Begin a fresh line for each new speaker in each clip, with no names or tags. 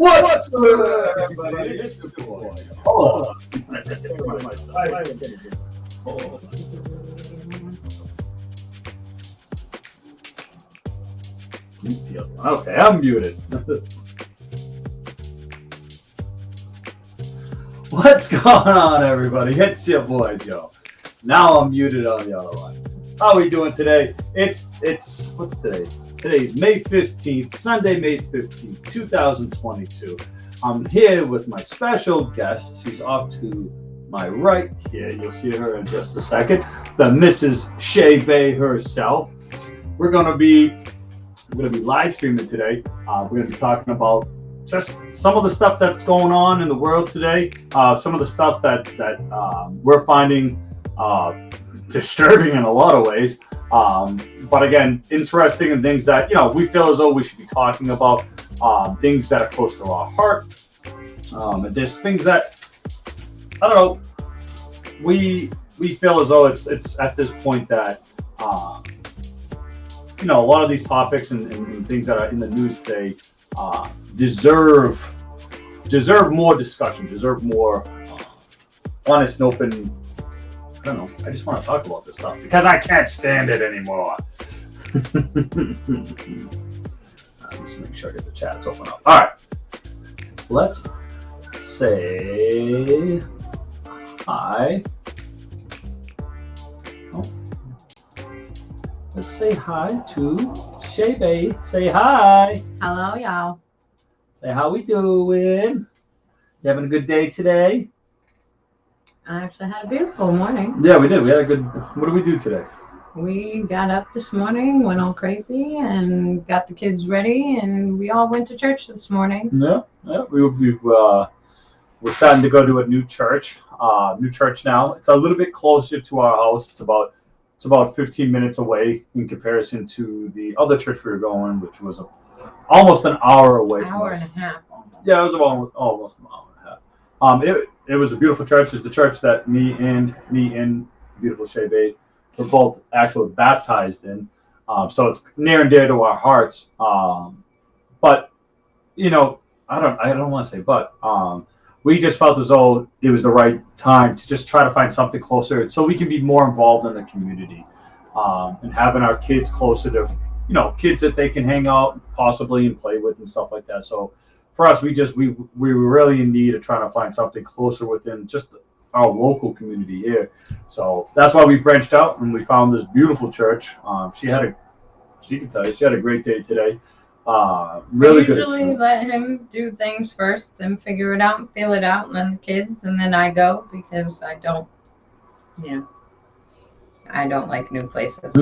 What's good, everybody? It's your boy. Hold on. Okay, I'm muted. What's going on, everybody? It's your boy Joe. Now I'm muted on the other one. How are we doing today? It's what's today? Today's May 15th, Sunday, May 15th, 2022. I'm here with my special guest. She's off to my right here. You'll see her in just a second. The Mrs. ShayBay herself. We're gonna be live streaming today. We're gonna be talking about just some of the stuff that's going on in the world today. Some of the stuff that we're finding disturbing in a lot of ways. But again, interesting and things that, we feel as though we should be talking about, things that are close to our heart. And there's things that, I don't know, we feel as though it's at this point that, a lot of these topics and things that are in the news today deserve more discussion, deserve more honest and open. I don't know. I just want to talk about this stuff because I can't stand it anymore. Let's make sure I get the chats open up. All right. Let's say hi. Oh. Let's say hi to ShayBay. Say hi.
Hello, y'all.
Say how we doing? You having a good day today?
I actually had a beautiful morning.
Yeah, we did. We had a good. What did we do today?
We got up this morning, went all crazy, and got the kids ready, and we all went to church this morning.
Yeah. We're starting to go to a new church. New church now. It's a little bit closer to our house. It's about 15 minutes away in comparison to the other church we were going, which was almost an hour away from us.
Hour and a half. Almost.
Yeah, it was about almost an hour and a half. It was a beautiful church. It's the church that me and beautiful ShayBay were both actually baptized in. So it's near and dear to our hearts. But I don't want to say but. We just felt as though it was the right time to just try to find something closer so we can be more involved in the community, and having our kids closer to, kids that they can hang out possibly and play with and stuff like that. So for us, we were really in need of trying to find something closer within just our local community here. So that's why we branched out and we found this beautiful church. She can tell you, she had a great day today. Really good.
Usually let him do things first and figure it out and feel it out, and then the kids, and then I go because I don't like new places.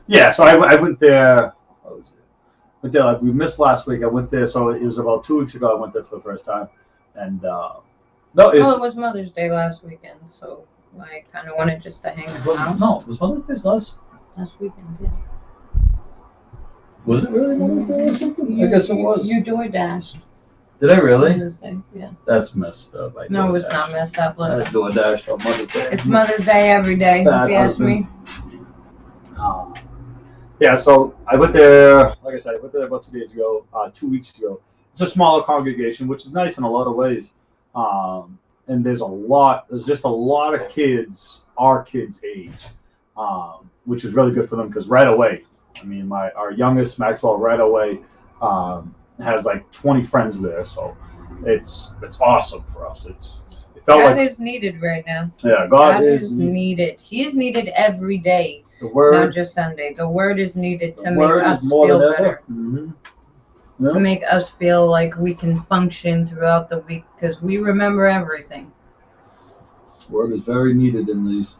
Yeah, so I went there. What was it? Went there, we missed last week. I went there, so it was about 2 weeks ago. I went there for the first time, and it
was Mother's Day last weekend, so I kind of wanted just to hang out.
No, it was Mother's Day last
weekend. Yeah.
Was it really Mother's Day last weekend? I guess it was.
You DoorDash.
Did I really?
Mother's Day, yes.
That's messed up.
No, it's not messed up. Listen.
I DoorDash on Mother's Day.
It's Mother's Day every day, if you ask me.
Yeah, so I went there, like I said, about 2 days ago, 2 weeks ago. It's a smaller congregation, which is nice in a lot of ways. And there's just a lot of kids, our kids' age, which is really good for them because right away, our youngest, Maxwell, right away has like 20 friends there. So it's awesome for us. God
is needed right now.
Yeah, God is
needed. He is needed every day.
The word,
not just Sunday. The word is needed to make us feel better.
Mm-hmm. Yep.
To make us feel like we can function throughout the week because we remember everything.
The word is very needed in these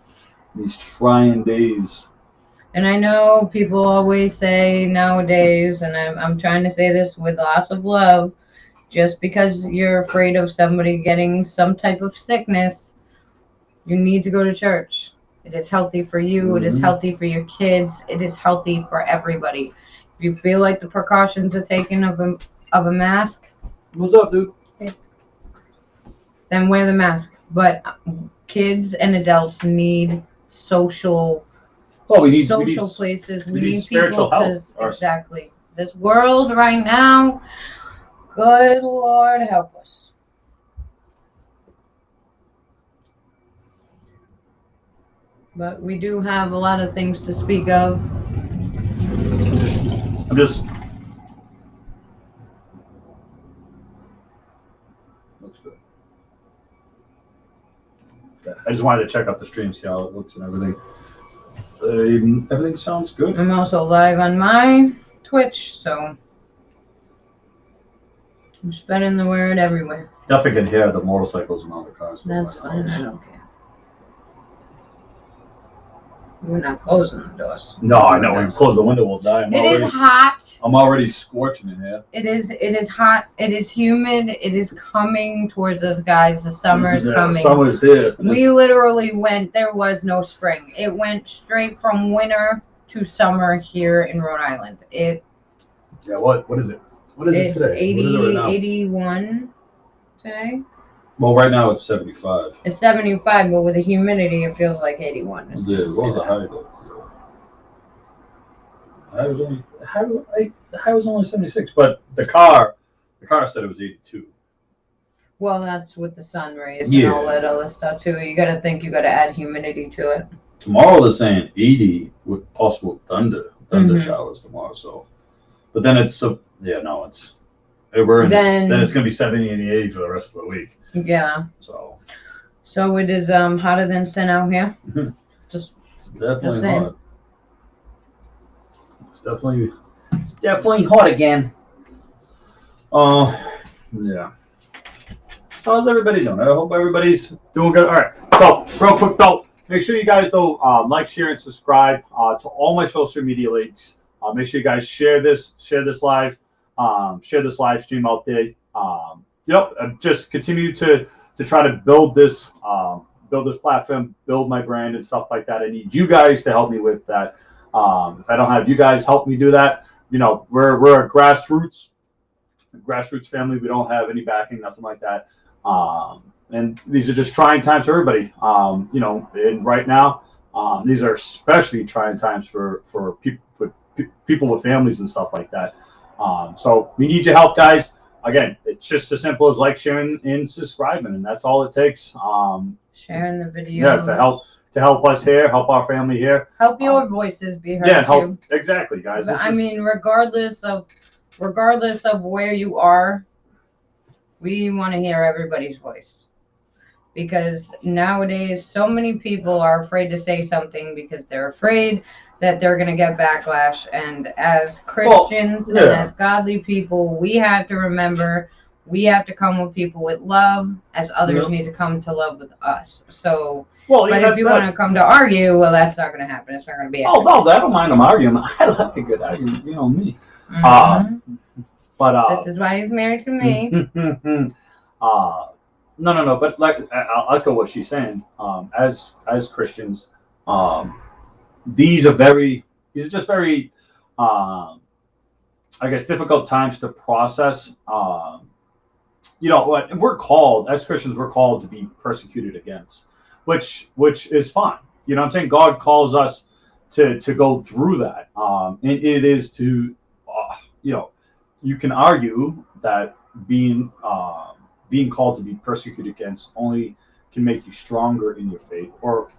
trying days.
And I know people always say nowadays, and I'm trying to say this with lots of love, just because you're afraid of somebody getting some type of sickness, you need to go to church. It is healthy for you. Mm-hmm. It is healthy for your kids. It is healthy for everybody. If you feel like the precautions are taken of a mask.
What's up, dude?
Okay. Then wear the mask. But kids and adults need social places. We need
spiritual
people
help.
Exactly. This world right now, Good Lord help us. But we do have a lot of things to speak of.
I'm just. Looks good. Okay. I just wanted to check out the stream, see how it looks and everything. Everything sounds good.
I'm also live on my Twitch, so I'm spreading the word everywhere.
Definitely can hear the motorcycles and all the cars.
That's fine. I don't care. We're not closing the doors.
No, I know. When we close the window, we'll die.
It is hot.
I'm already scorching in here.
It is hot. It is humid. It is coming towards us, guys. The summer is coming.
The summer's here.
We literally went. There was no spring. It went straight from winter to summer here in Rhode Island.
Yeah. What is it? What is it today?
81 today.
Well, right now it's 75.
It's 75, but with the humidity, it feels like 81.
Yeah, what was the high? The high was only 76, but the car said it was 82.
Well, that's with the sun rays and all that other stuff too. You got to think you got to add humidity to it.
Tomorrow they're saying 80 with possible thunder showers tomorrow. So, but then it's then it's gonna be 70 and 80 for the rest of the week.
Yeah. So it is hotter than sin out here.
It's definitely hot. It's definitely hot again. Yeah. How's everybody doing? I hope everybody's doing good. All right. So real quick though, make sure you guys though like, share, and subscribe to all my social media links. Make sure you guys share this live stream out there. Just continue to try to build this platform, build my brand and stuff like that. I need you guys to help me with that. If I don't have you guys help me do that, we're a grassroots family. We don't have any backing, nothing like that. And these are just trying times for everybody. And right now, these are especially trying times for people with families and stuff like that. So we need your help, guys. Again, it's just as simple as like, sharing, and subscribing, and that's all it takes.
Sharing the video.
Yeah, to help us here, help our family here.
Help your voices be heard.
Yeah,
too.
Exactly, guys.
Regardless of where you are, we want to hear everybody's voice. Because nowadays, so many people are afraid to say something because they're afraid that they're going to get backlash. And as Christians and as godly people, we have to remember we have to come with people with love, as others need to come to love with us. So, but if you want to come to argue, well, that's not going to happen. It's not going to be.
Oh, no, I don't mind them arguing. I like a good argument. You know me.
Mm-hmm. But this is why he's married to me.
No. But like, I'll echo what she's saying. As Christians, these are just very, I guess, difficult times to process. We're called as Christians. We're called to be persecuted against, which is fine. You know what I'm saying? God calls us to go through that, and it is to, you can argue that being called to be persecuted against only can make you stronger in your faith. Or,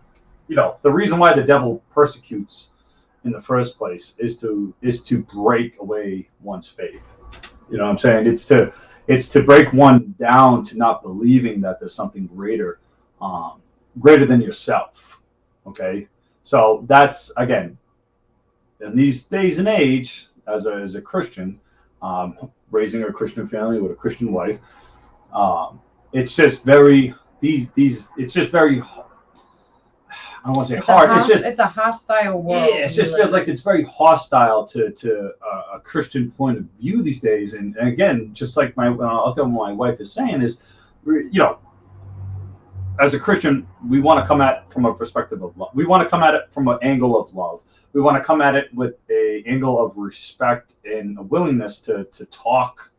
the reason why the devil persecutes in the first place is to break away one's faith. You know what I'm saying? It's to break one down to not believing that there's something greater than yourself. Okay? So that's, again, in these days and age, as a Christian, raising a Christian family with a Christian wife, it's just very it's just very, I don't want to say hard.
It's a hostile world.
Yeah, it just feels like it's very hostile to a Christian point of view these days. And again, just like my wife is saying, is, as a Christian, we want to come at it from a perspective of love. We want to come at it from an angle of love. We want to come at it with an angle of respect and a willingness to talk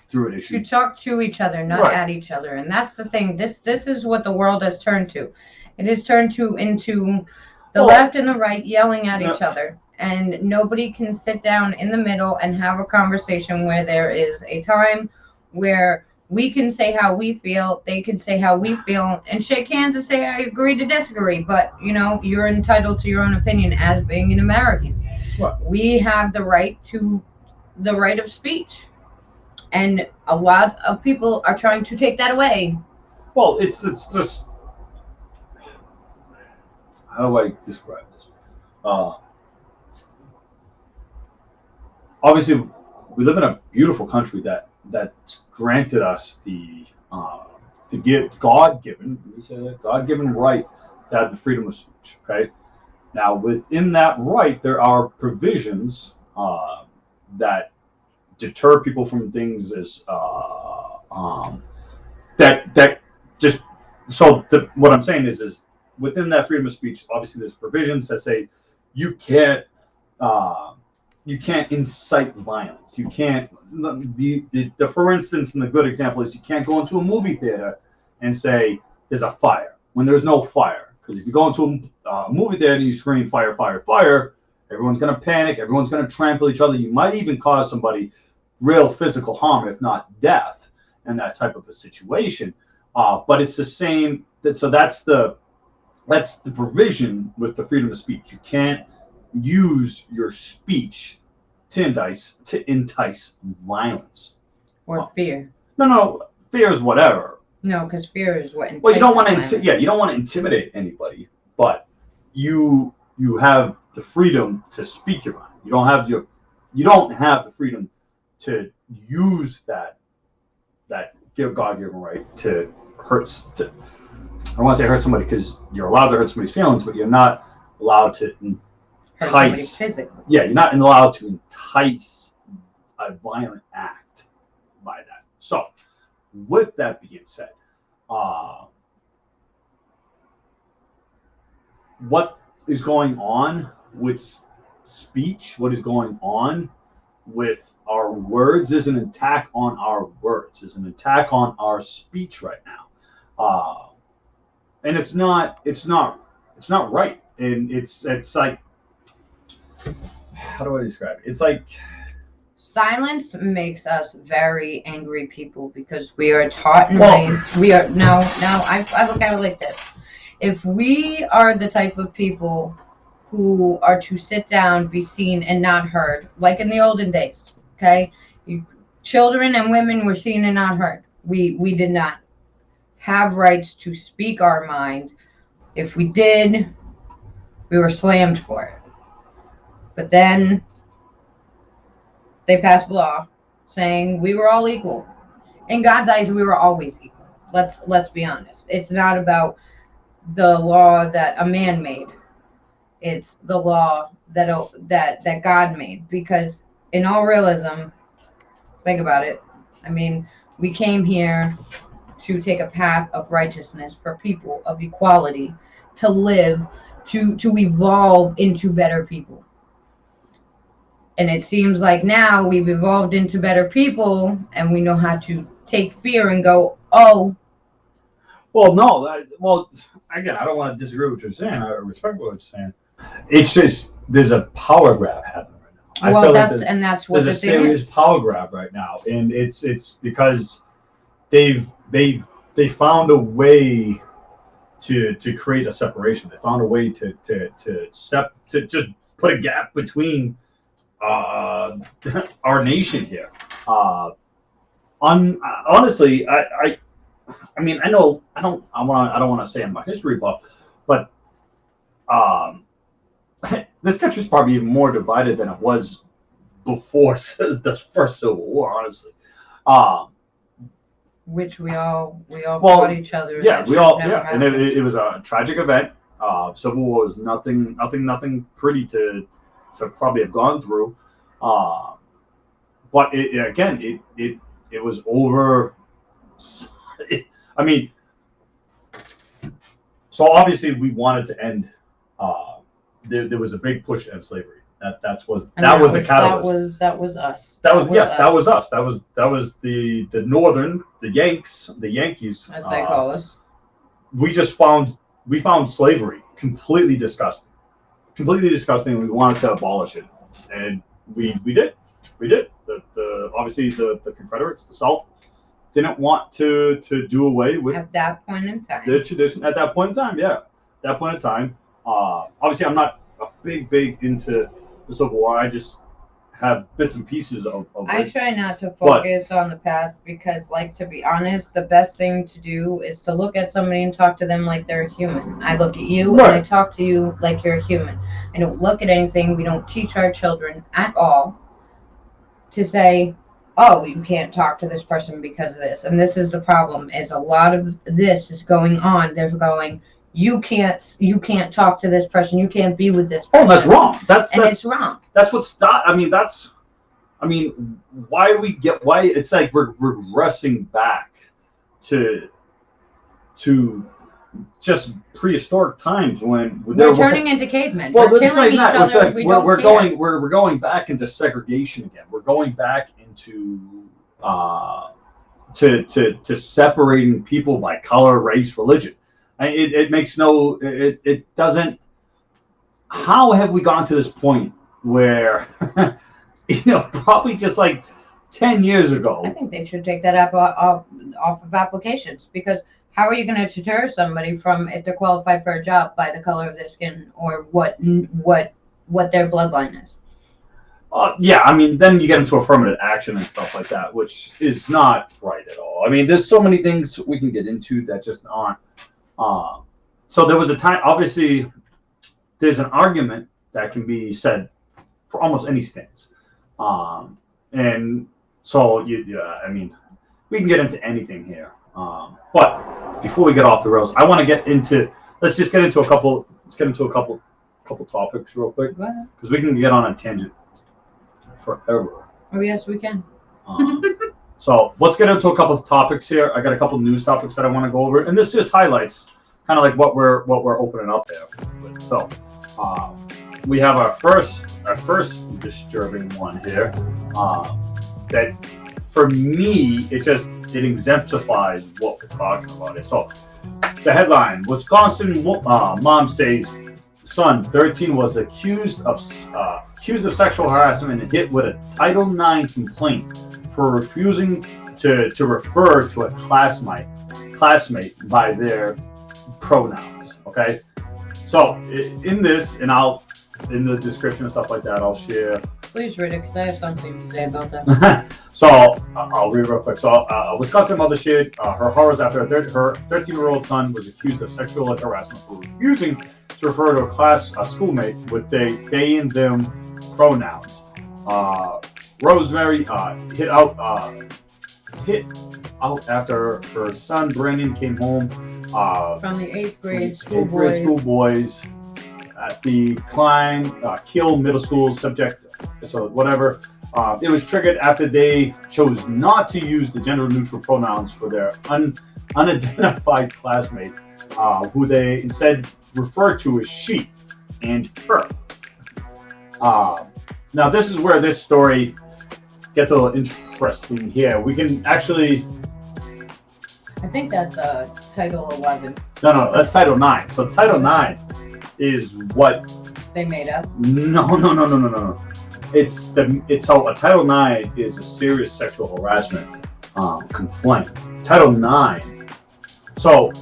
through an issue.
To talk to each other, not at each other. And that's the thing. This is what the world has turned to. It has turned into The left and the right yelling at each other, and nobody can sit down in the middle and have a conversation where there is a time where we can say how we feel, they can say how we feel, and shake hands and say I agree to disagree. But you're entitled to your own opinion as being an American.
What?
We have the right of speech, and a lot of people are trying to take that away.
Well, it's just, how do I describe this? Obviously, we live in a beautiful country that granted us the God-given right to have the freedom of speech. Okay. Now, within that right, there are provisions that deter people from things as that just what I'm saying is within that freedom of speech, obviously there's provisions that say you can't incite violence. You can't the for instance, and the good example is you can't go into a movie theater and say there's a fire when there's no fire. Because if you go into a movie theater and you scream fire, fire, fire, everyone's going to panic. Everyone's going to trample each other. You might even cause somebody real physical harm, if not death, in that type of a situation. But it's the same. So that's the provision with the freedom of speech. You can't use your speech to entice violence
Or fear.
No, fear is whatever.
No, because fear is what.
Well, you don't want to. You don't want to intimidate anybody, but you have the freedom to speak your mind. You don't have the freedom to use that God-given right to hurt. I don't want to say hurt somebody because you're allowed to hurt somebody's feelings, but you're not allowed to entice.
Physically.
Yeah, you're not allowed to entice a violent act by that. So, with that being said, what is going on with speech? What is going on with our words is an attack on our words, is an attack on our speech right now, and it's not right, and it's like, how do I describe it? It's like
silence makes us very angry people because we are taught and raised. We are I look at it like this: if we are the type of people who are to sit down, be seen, and not heard, like in the olden days, okay? Children and women were seen and not heard. We did not have rights to speak our mind. If we did, we were slammed for it. But then they passed a law saying we were all equal. In God's eyes, we were always equal. Let's be honest. It's not about the law that a man made. It's the law that God made. Because in all realism, think about it. I mean, we came here to take a path of righteousness for people, of equality, to live, to evolve into better people. And it seems like now we've evolved into better people, and we know how to take fear and go, oh.
Well, no. Again, I don't want to disagree with what you're saying. I respect what you're saying. It's just there's a power grab happening right now.
Well, that's what
there's a serious power grab right now, and it's because they found a way to create a separation. They found a way to just put a gap between our nation here. Honestly, I mean, I know I don't want to say I'm a history buff, but this country's probably even more divided than it was before the first Civil War, honestly.
Which we all fought each other.
Yeah, and it was a tragic event. Civil War was nothing pretty to probably have gone through. But it was over. I mean, so obviously we wanted to end. There was a big push to end slavery. That was the catalyst.
That was us.
That was us. That was the Northern, the Yankees,
as they call us.
We found slavery completely disgusting. completely disgusting. We wanted to abolish it, and we did. We did. The obviously the Confederates, the South, didn't want to do away with
at that point in time.
the tradition at that point in time. Yeah, at that point in time. Obviously, I'm not a big into the Civil War. I just have bits and pieces of
I
it.
try not to focus on the past because, like, to be honest, the best thing to do is to look at somebody and talk to them like they're a human. I look at you and I talk to you like you're a human. I don't look at anything. We don't teach our children at all to say, oh, you can't talk to this person because of this. And this is the problem, is a lot of this is going on. They're going, you can't talk to this person. You can't be with this person.
Oh, that's wrong.
It's wrong.
That's what's why it's like we're regressing back to just prehistoric times when
we're turning into cavemen.
Well,
we're
it's
killing
like
each
that.
other.
It's like
we're
going back into segregation again. We're going back into to separating people by color, race, religion. It makes no. It doesn't. How have we gone to this point where, probably just like 10 years ago?
I think they should take that off of applications, because how are you going to deter somebody from, if they're qualified for a job, by the color of their skin or what their bloodline is?
Yeah, I mean, then you get into affirmative action and stuff like that, which is not right at all. I mean, there's so many things we can get into that just aren't. So there was a time, obviously, there's an argument that can be said for almost any stance. And so, I mean, we can get into anything here. But before we get off the rails, I want to get into, let's get into a couple topics real quick.
Go ahead.
Because we can get on a tangent forever.
Oh, yes, we can.
So let's get into a couple of topics here. I got a couple of news topics that I want to go over, and this just highlights kind of like what we're opening up there. So we have our first disturbing one here. That for me, it exemplifies what we're talking about here. So the headline: Wisconsin mom says son 13 was accused of sexual harassment and hit with a Title IX complaint for refusing to refer to a classmate by their pronouns. Okay, so in this, and in the description and stuff like that, I'll share.
Please read it, because I have something to say about that.
So I'll read real quick. So a Wisconsin mother shared her horrors after her 13-year-old son was accused of sexual harassment for refusing to refer to a schoolmate with they and them pronouns. Rosemary hit out after her son Brandon came home
from the 8th grade
schoolboys at the Kiel Middle School subject. So whatever. It was triggered after they chose not to use the gender-neutral pronouns for their unidentified classmate, who they instead referred to as she and her. Now this is where this story gets a little interesting here. We can actually...
I think that's Title 11.
No, that's Title 9. So Title 9 is what...
They made up?
No. It's how a Title 9 is a serious sexual harassment complaint. Title 9. So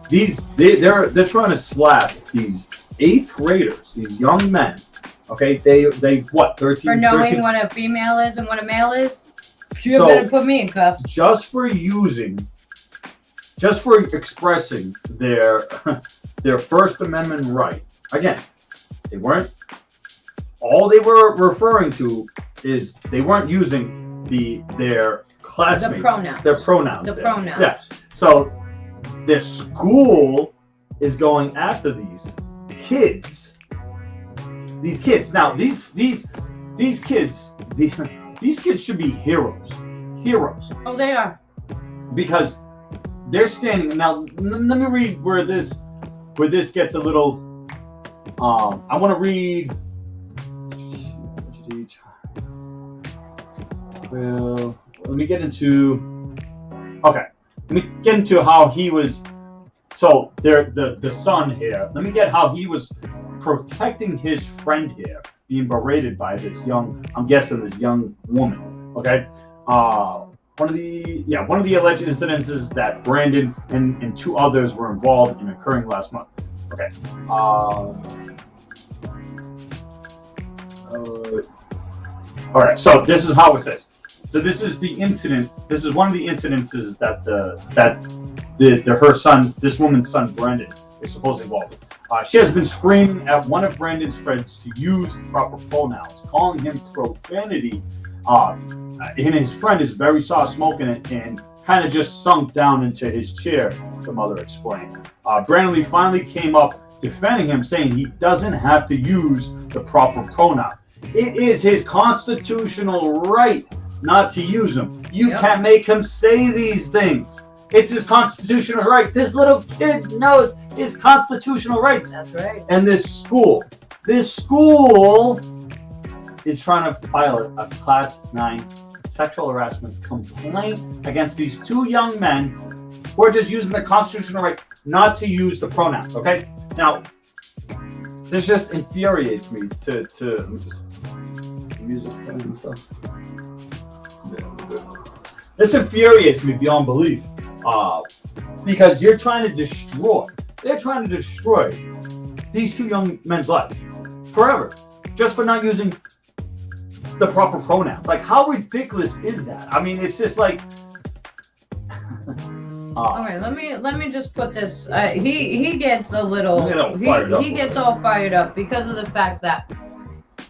they're trying to slap these 8th graders, these young men. Okay, they what, 13?
For knowing
13?
What a female is and what a male is? You're going to put me in cuffs.
Just for expressing their First Amendment right. Again, all they were referring to is they weren't using their classmates.
The pronouns.
Yeah. So the school is going after these kids. Now these kids should be heroes.
Oh, they are.
Because they're standing. Now let me read where this gets a little. I want to read. Well, let me get into. Okay, let me get into how he was. So the son here. Let me get how he was protecting his friend here, being berated by this young, I'm guessing this young woman. Okay. One of the alleged incidents is that Brandon and two others were involved in occurring last month. Okay. All right. So this is how it says. So this is the incident. This is one of the incidences that her son, this woman's son, Brandon, is supposedly involved in. She has been screaming at one of Brandon's friends to use proper pronouns, calling him profanity. And his friend is very soft-smoking and kind of just sunk down into his chair, the mother explained. Brandon finally came up defending him, saying he doesn't have to use the proper pronouns. It is his constitutional right not to use them. You can't make him say these things. It's his constitutional right. This little kid knows his constitutional rights.
That's right.
And this school is trying to file a Class 9 sexual harassment complaint against these two young men who are just using their constitutional right not to use the pronouns. Okay? Now, this just infuriates me to let me just the music and stuff. This infuriates me beyond belief. Because they're trying to destroy these two young men's lives forever, just for not using the proper pronouns. Like, how ridiculous is that? I mean, it's just like.
Okay, let me just put this. He gets a little. He gets all fired up because of the fact that.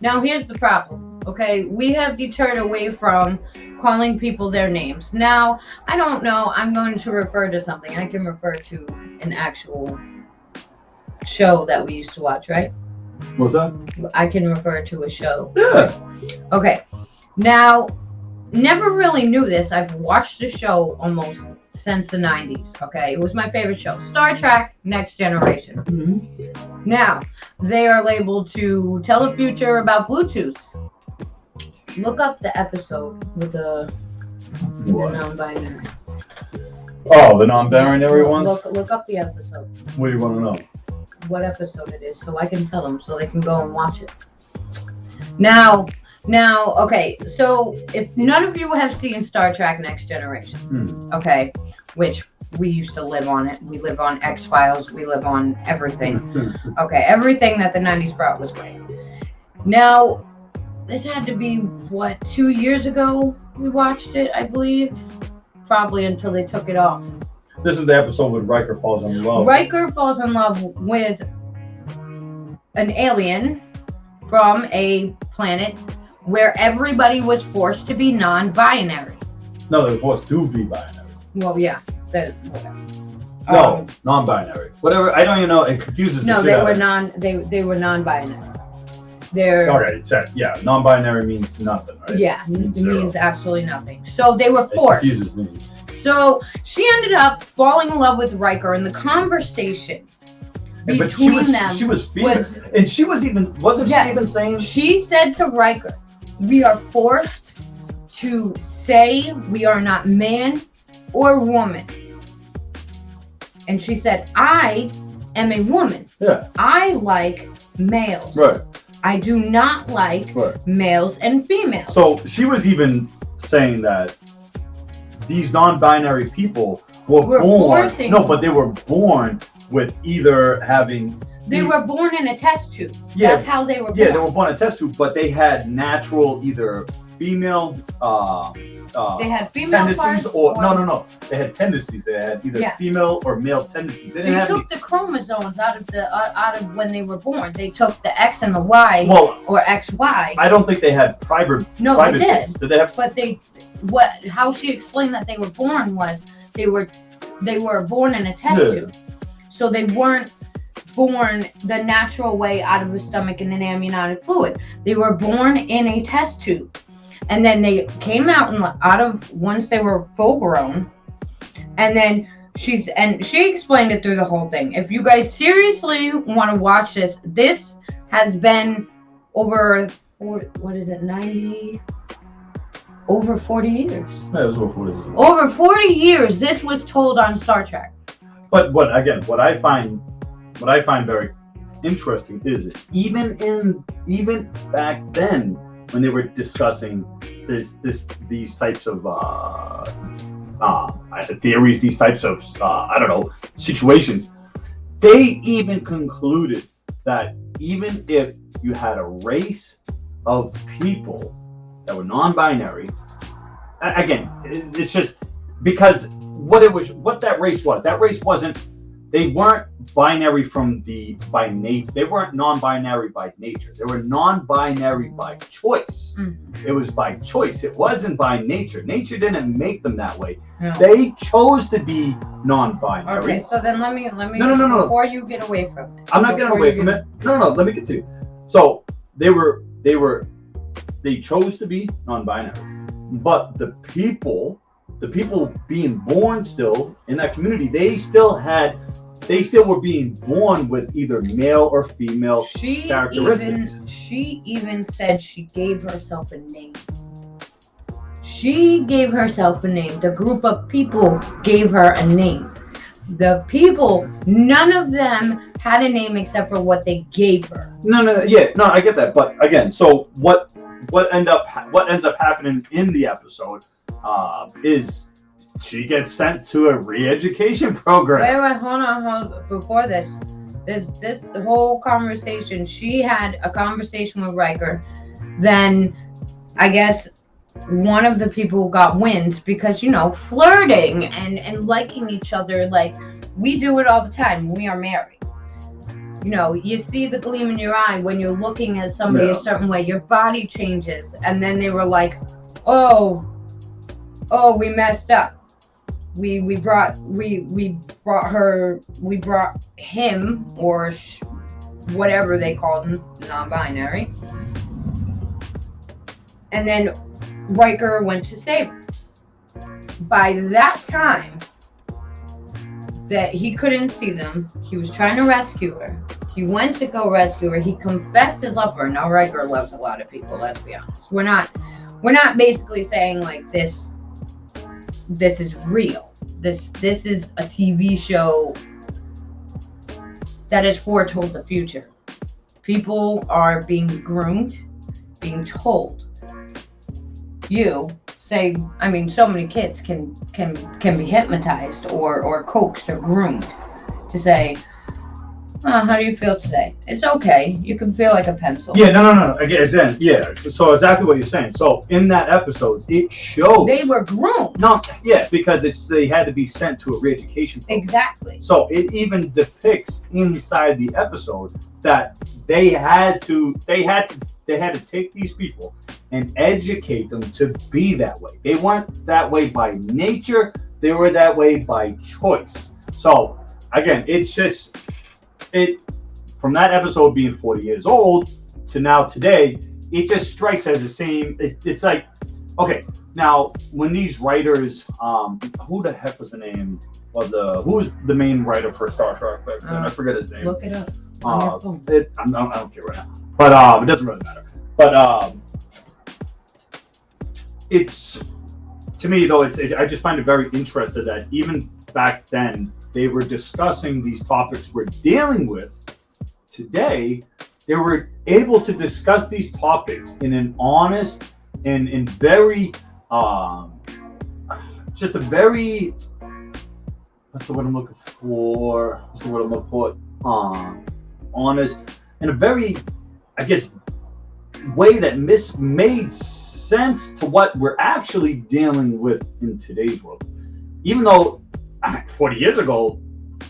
Now here's the problem. Okay, we have deterred away from calling people their names. Now, I don't know, I'm going to refer to something. I can refer to an actual show that we used to watch, right?
What's that?
I can refer to a show.
Yeah.
Okay. Now, never really knew this. I've watched the show almost since the 90s, okay? It was my favorite show. Star Trek, Next Generation. Mm-hmm. Now, they are labeled to tell the future about Bluetooth. Look up the episode with the non-binary.
Oh, the non-binary ones?
Look up the episode.
What do you want to know?
What episode it is, so I can tell them, so they can go and watch it. Now, okay, so if none of you have seen Star Trek Next Generation, okay, which we used to live on it. We live on X-Files. We live on everything. Okay, everything that the 90s brought was great. Now, this had to be, 2 years ago we watched it, I believe? Probably until they took it off.
This is the episode when Riker falls in love.
Riker falls in love with an alien from a planet where everybody was forced to be non-binary.
No, they were forced to be binary.
Well, yeah.
No, non-binary. Whatever. I don't even know. It confuses the shit
they
out
were
of me.
They were non-binary. They're
okay. Yeah, non-binary means nothing, right?
Yeah, it means absolutely nothing. So they were forced.
It confuses me.
So she ended up falling in love with Riker, and the conversation between them.
She was female, and she was even wasn't she even saying?
She said to Riker, "We are forced to say we are not man or woman." And she said, "I am a woman.
Yeah.
I like males.
Right.
I do not like males and females."
So she was even saying that these non-binary people were born. No, but they were born with either having.
They were born in a test tube.
Yeah,
that's how they were born.
Yeah, they were born in a test tube, but they had natural either female.
They had female
tendencies, or no. They had tendencies. They had either female or male tendencies. They
took the chromosomes out of when they were born. They took the X and the Y, or XY.
I don't think they had private.
No,
private
they did.
things. Did they have?
But how she explained that they were born was they were born in a test tube, so they weren't born the natural way out of the stomach in an amniotic fluid. They were born in a test tube. And then they came out once they were full grown. And then she explained it through the whole thing. If you guys seriously want to watch this has been over 90? Over 40 years.
Yeah, it was over 40 years.
Over 40 years, this was told on Star Trek.
But what I find very interesting is this: even back then, when they were discussing these types of theories, these types of situations, they even concluded that even if you had a race of people that were non-binary, again, it's just because what that race wasn't. They weren't binary by nature. They weren't non-binary by nature. They were non-binary by choice. It was by choice. It wasn't by nature. Nature didn't make them that way.
No.
They chose to be non-binary.
Okay, so then let me.
No.
Before you get away from it.
I'm not getting away from it. No. Let me continue. So they chose to be non-binary, but the people being born still in that community, they still were being born with either male or female characteristics.
She even said she gave herself a name. She gave herself a name. The group of people gave her a name. The people, none of them had a name except for what they gave her.
No, I get that. But again, so what ends up happening in the episode is she gets sent to a re-education program.
Wait, hold on. Before this whole conversation, she had a conversation with Riker. Then, I guess one of the people got wind because, flirting and liking each other, like we do it all the time. We are married. You see the gleam in your eye when you're looking at somebody a certain way. Your body changes. And then they were like, oh, we messed up. We brought him, or whatever they called him, non-binary. And then Riker went to save her. By that time, that he couldn't see them, he was trying to rescue her. He went to go rescue her. He confessed his love for her. Now Riker loves a lot of people. Let's be honest. We're not basically saying like this is real. This is a TV show that has foretold the future. People are being groomed, being told. So many kids can be hypnotized or coaxed or groomed to say, how do you feel today? It's okay. You can feel like a pencil.
Yeah, no. Again, so exactly what you're saying. So in that episode, it shows
they were groomed.
No, yeah, because they had to be sent to a re-education program.
Exactly.
So it even depicts inside the episode that they had to take these people and educate them to be that way. They weren't that way by nature. They were that way by choice. So again, it's just from that episode being 40 years old to now today, it just strikes as the same. It's like, okay, now when these writers, who the heck was the name of who was the main writer for Star Trek back then? I forget his name.
Look it up.
I don't care right now, but it doesn't really matter. But it's, to me though, I just find it very interesting that even back then they were discussing these topics we're dealing with today. They were able to discuss these topics in an honest and very just a very, what's the word I'm looking for? Honest, and a very, I guess, way that made sense to what we're actually dealing with in today's world. Even though 40 years ago,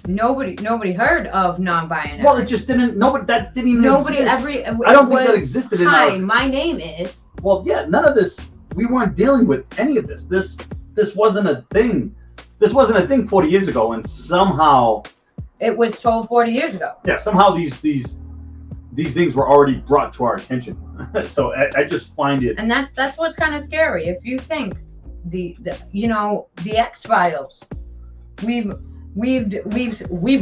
nobody heard of non-binary.
Well, it just didn't. That didn't even exist.
I
don't think that existed.
Hi, my name is.
Well, yeah, none of this. We weren't dealing with any of this. This wasn't a thing. This wasn't a thing 40 years ago, and somehow
it was told 40 years ago.
Yeah, somehow these things were already brought to our attention. So I just find it.
And that's what's kind of scary. If you think the X-Files, we've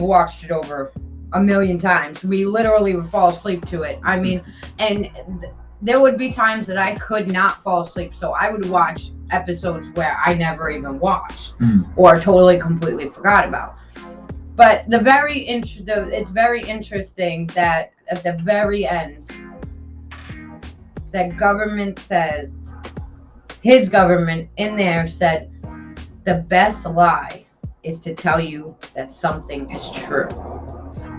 watched it over a million times. We literally would fall asleep to it. I mean, and there would be times that I could not fall asleep, so I would watch episodes where I never even watched or totally completely forgot about. But it's very interesting that at the very end, that government says, his government in there said, the best lie is to tell you that something is true.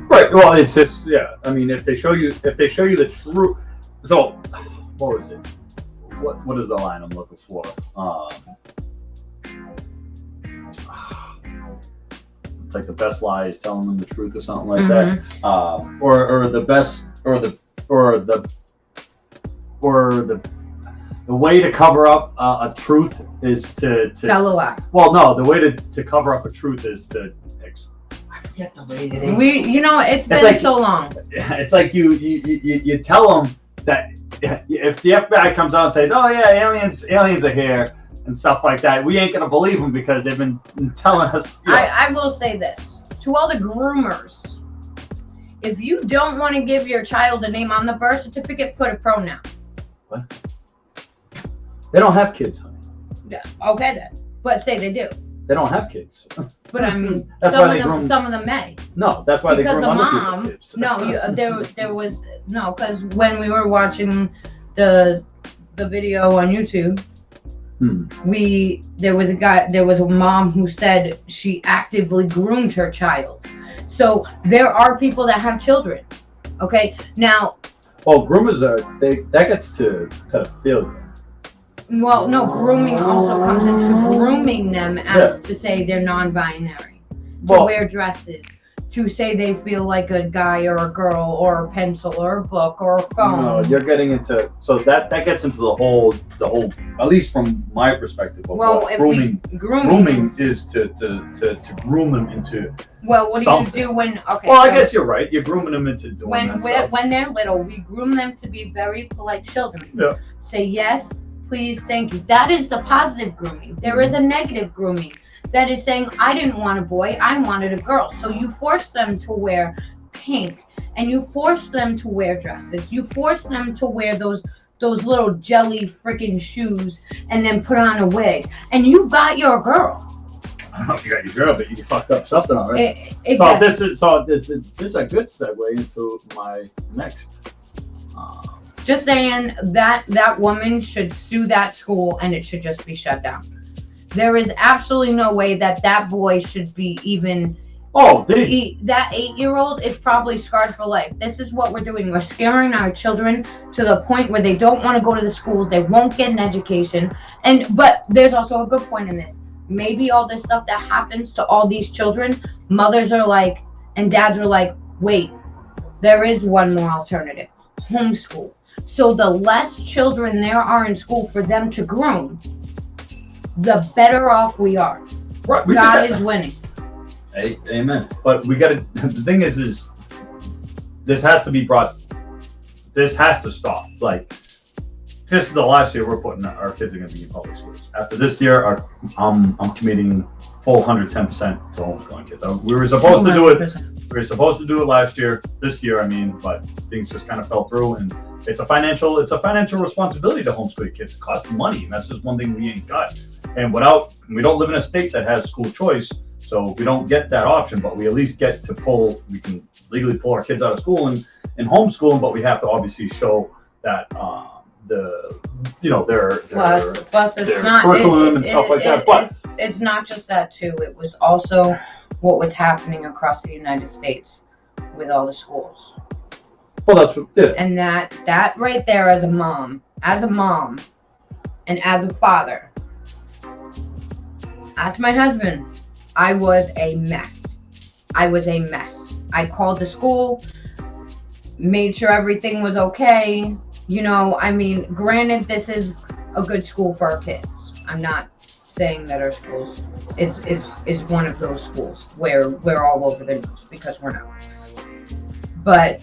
Right. Well, it's just, yeah. I mean, if they show you the truth. So, what was it? What is the line I'm looking for? It's like the best lie is telling them the truth or something like that. Or the best, or the way to cover up a truth is to
tell a lie.
Well, no, the way to cover up a truth is to. I forget the way it is.
It's been like, so long.
It's like you tell them that if the FBI comes out and says, "Oh yeah, aliens are here," and stuff like that, we ain't gonna believe them because they've been telling us.
I will say this to all the groomers: if you don't want to give your child a name on the birth certificate, put a pronoun.
What? They don't have kids, honey.
Yeah. Okay then, but say they do.
They don't have kids.
But I mean,
that's
some of them may.
No, that's why
because
they groom
the
other
mom.
people's kids.
No, there was no, because when we were watching the video on YouTube, there was a mom who said she actively groomed her child. So there are people that have children. Okay, now.
Well, groomers that gets to pedophilia.
Well, no, grooming also comes into grooming them as to say they're non-binary, to wear dresses, to say they feel like a guy or a girl or a pencil or a book or a phone.
No, you're getting into that gets into the whole at least from my perspective. Grooming is to groom them into.
Well, what
something.
do you do when? Okay.
Well, I guess you're right. You're grooming them into doing
when they're little, we groom them to be very polite children.
Yeah.
Say yes. Please, thank you. That is the positive grooming. There is a negative grooming that is saying, I didn't want a boy, I wanted a girl. So you force them to wear pink, and you force them to wear dresses. You force them to wear those little jelly freaking shoes and then put on a wig. And you got your girl.
I don't know if you got your girl, but you fucked up something already.
Exactly.
So this is a good segue into my next.
Just saying that woman should sue that school and it should just be shut down. There is absolutely no way that boy should be even. That 8-year-old is probably scarred for life. This is what we're doing. We're scaring our children to the point where they don't want to go to the school. They won't get an education. But there's also a good point in this. Maybe all this stuff that happens to all these children, mothers are like, and dads are like, wait, there is one more alternative. Homeschool. So the less children there are in school for them to groom, the better off we are.
Right,
God is winning.
Hey, amen. But we got to. The thing is this has to be brought. This has to stop. Like, this is the last year we're putting our kids are going to be in public schools. After this year, I'm committing full 110% to homeschooling kids. We were supposed to do it. We were supposed to do it last year. This year, I mean, but things just kind of fell through, and it's a financial responsibility to homeschool kids. It costs money, and that's just one thing we ain't got. And we don't live in a state that has school choice, so we don't get that option. But we at least get to we can legally pull our kids out of school and homeschool them. But we have to obviously show that their
plus it's not
curriculum and stuff like that. But
it's not just that too. It was also what was happening across the United States with all the schools.
Well, that's what did it.
And that right there, as a mom, and as a father, ask my husband. I was a mess. I called the school, made sure everything was okay. I mean, granted, this is a good school for our kids. I'm not saying that our schools is one of those schools where we're all over the news, because we're not. But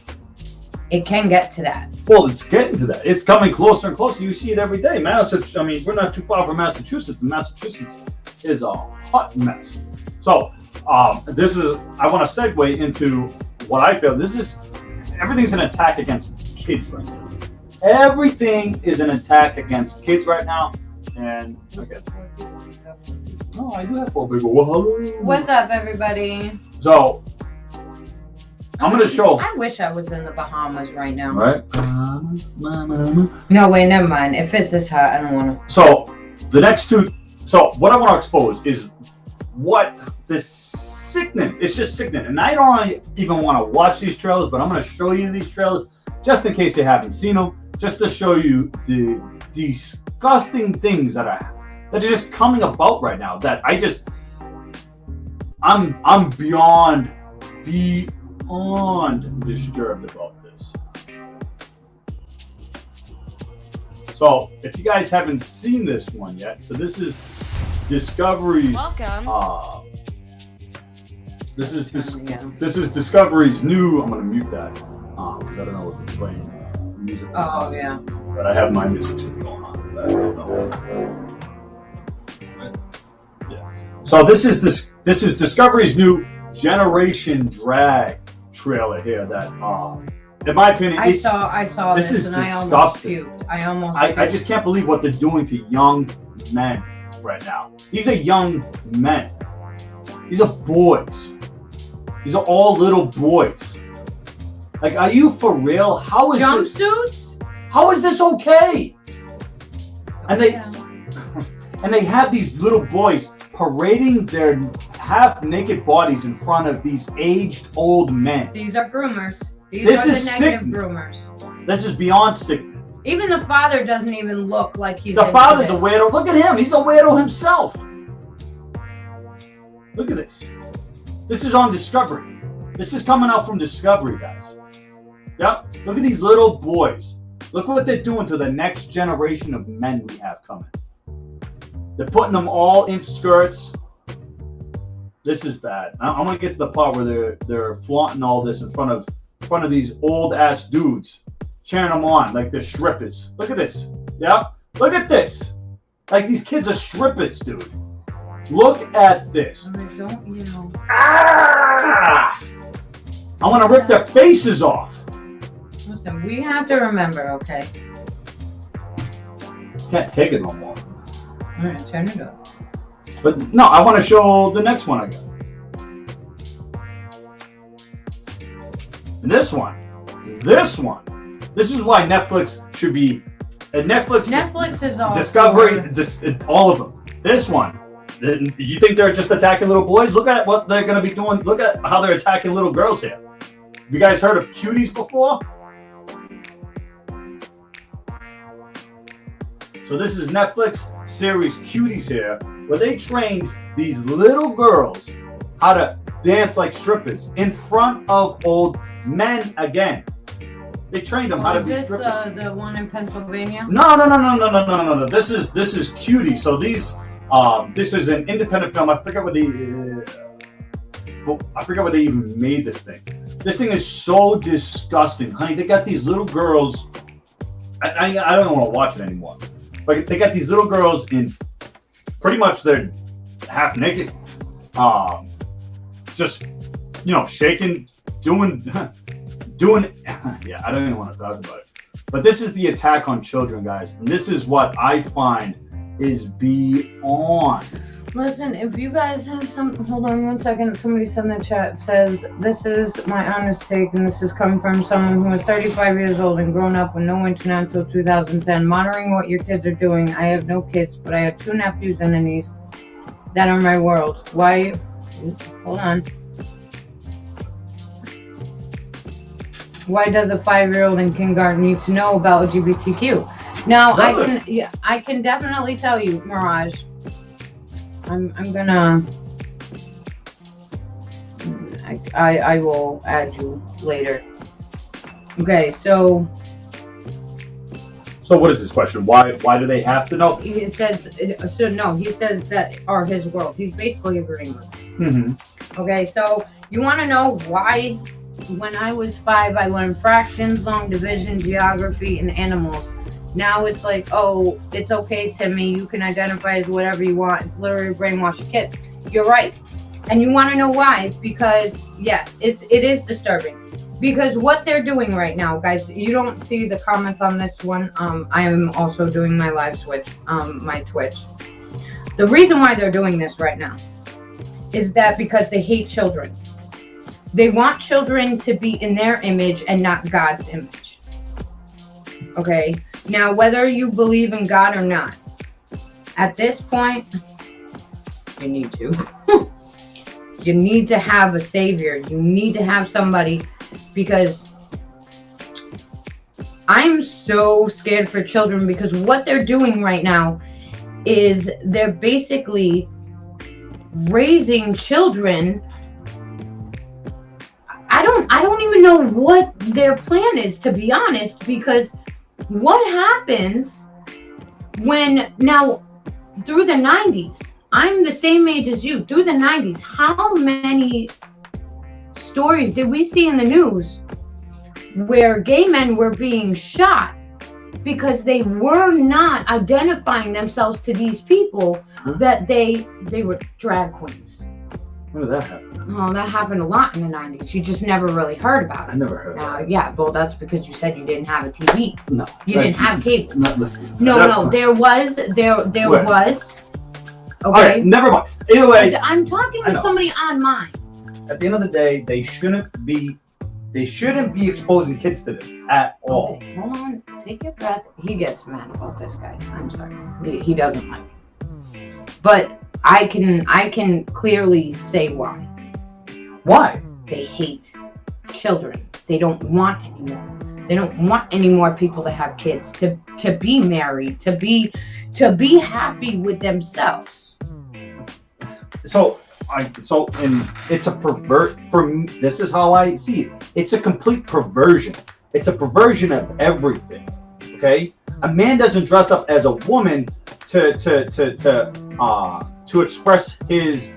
it can get to that.
Well, it's getting to that. It's coming closer and closer. You see it every day. Massachusetts. I mean, we're not too far from Massachusetts, and Massachusetts is a hot mess. So, I want to segue into what I feel. Everything's an attack against kids right now. Everything is an attack against kids right now. And okay. Oh, I do have 4 people. Whoa.
What's up, everybody?
So I'm gonna show.
I wish I was in the Bahamas right now.
Right.
No, wait, never mind. If it's this hot, I don't want to.
So the next two. So what I want to expose is what the sickening. It's just sickening, and I don't even want to watch these trailers, but I'm gonna show you these trailers just in case you haven't seen them, just to show you the disgusting things that are just coming about right now. That I'm beyond disturbed about this. So if you guys haven't seen this one yet, so this is Discovery's.
Welcome.
This is Discovery's new. I'm gonna mute that because I don't know if it's playing music.
Oh yeah.
But I have my music going on. Yeah. So this is Discovery's new Generation Drag trailer here. That in my opinion,
I saw this
is
and I almost
disgusting.
puked.
I just can't believe what they're doing to young men right now. These are young men. These are boys. These are all little boys. Like, are you for real? How is
jumpsuits?
How is this okay? And they
Yeah.
and they have these little boys parading their half-naked bodies in front of these aged old men.
These are groomers. These
This
are the
is
negative
sickening.
groomers.
This is beyond sickening.
Even the father doesn't even look like he's.
The
into
father's a
this.
weirdo. Look at him. He's a weirdo himself. Look at this. This is on Discovery. This is coming out from Discovery, guys. Yep. Look at these little boys. Look what they're doing to the next generation of men we have coming. They're putting them all in skirts. This is bad. I'm gonna get to the part where they're flaunting all this in front of these old ass dudes, cheering them on like they're strippers. Look at this. Yeah. Look at this. Like these kids are strippers, dude. Look at this.
Don't you know?
Ah! I'm gonna rip their faces off.
Listen, we have to remember, okay?
Can't take it no more.
I'm gonna turn it up.
But no, I want to show the next one I got. And this one. This is why Netflix should be. Netflix
is all
Discovery,
for-
all of them. This one. You think they're just attacking little boys? Look at what they're going to be doing. Look at how they're attacking little girls here. Have you guys heard of cuties before? So this is Netflix series Cuties here, where they trained these little girls how to dance like strippers in front of old men again. They trained them how to be strippers.
Is this the one in Pennsylvania?
No. This is Cutie. So this is an independent film. I forget where they even made this thing. This thing is so disgusting, honey. They got these little girls. I don't want to watch it anymore. But they got these little girls in pretty much they're half naked, just shaking, doing. Yeah, I don't even want to talk about it. But this is the attack on children, guys, and this is what I find is beyond.
Listen, if you guys have some, hold on one second. Somebody said in the chat, says, this is my honest take, and this is coming from someone who is 35 years old and grown up with no internet until 2010. Monitoring what your kids are doing. I have no kids, but I have 2 nephews and a niece that are my world. Why? Hold on. Why does a 5-year-old in kindergarten need to know about LGBTQ? Now, I can definitely tell you, Mirage. I'm gonna. I will add you later. Okay, so.
So what is this question? Why do they have to know?
He says he says that are his world. He's basically agreeing with us.
Mm-hmm.
Okay, so you want to know why? When I was 5, I learned fractions, long division, geography, and animals. Now it's like, oh, it's okay, Timmy. You can identify as whatever you want. It's literally brainwash your kids. You're right. And you want to know why? Because, yes, it is disturbing. Because what they're doing right now, guys, you don't see the comments on this one. I am also doing my live switch, my Twitch. The reason why they're doing this right now is that because they hate children. They want children to be in their image and not God's image. Okay? Now, whether you believe in God or not, at this point, you need to. You need to have a savior. You need to have somebody, because I'm so scared for children, because what they're doing right now is they're basically raising children. I don't even know what their plan is, to be honest, because what happens when, now, through the 90s, I'm the same age as you, through the 90s, how many stories did we see in the news where gay men were being shot because they were not identifying themselves to these people, that they were drag queens?
When did that happen?
Oh, that happened a lot in the 90s. You just never really heard about it.
I never heard of it.
Yeah, well, that's because you said you didn't have a TV.
No.
You didn't have cable.
Not listening.
No, there was. Okay.
All right, never mind. Either way,
I'm talking to somebody on mine.
At the end of the day, they shouldn't be exposing kids to this at all.
Okay, hold on. Take your breath. He gets mad about this, guys. I'm sorry. He doesn't like it. But I can clearly say why.
Why?
They hate children. They don't want any more. They don't want any more people to have kids, to be married, to be happy with themselves.
So it's a pervert. For me, this is how I see it. It's a complete perversion. It's a perversion of everything. Okay, a man doesn't dress up as a woman to express his.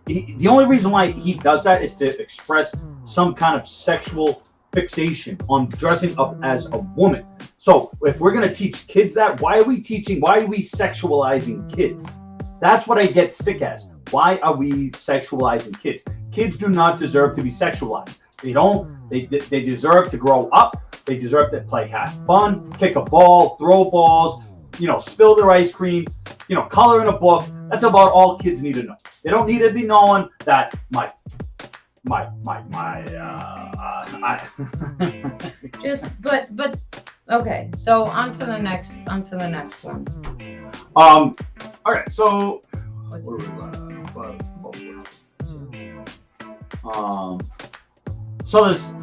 The only reason why he does that is to express some kind of sexual fixation on dressing up as a woman. So if we're going to teach kids that, why are we sexualizing kids? That's what I get sick as. Why are we sexualizing kids? Kids do not deserve to be sexualized. They deserve to grow up. They deserve to have fun, kick a ball, throw balls, spill their ice cream, color in a book. That's about all kids need to know. They don't need to be knowing that
okay, so on to the next one.
All right, so so this,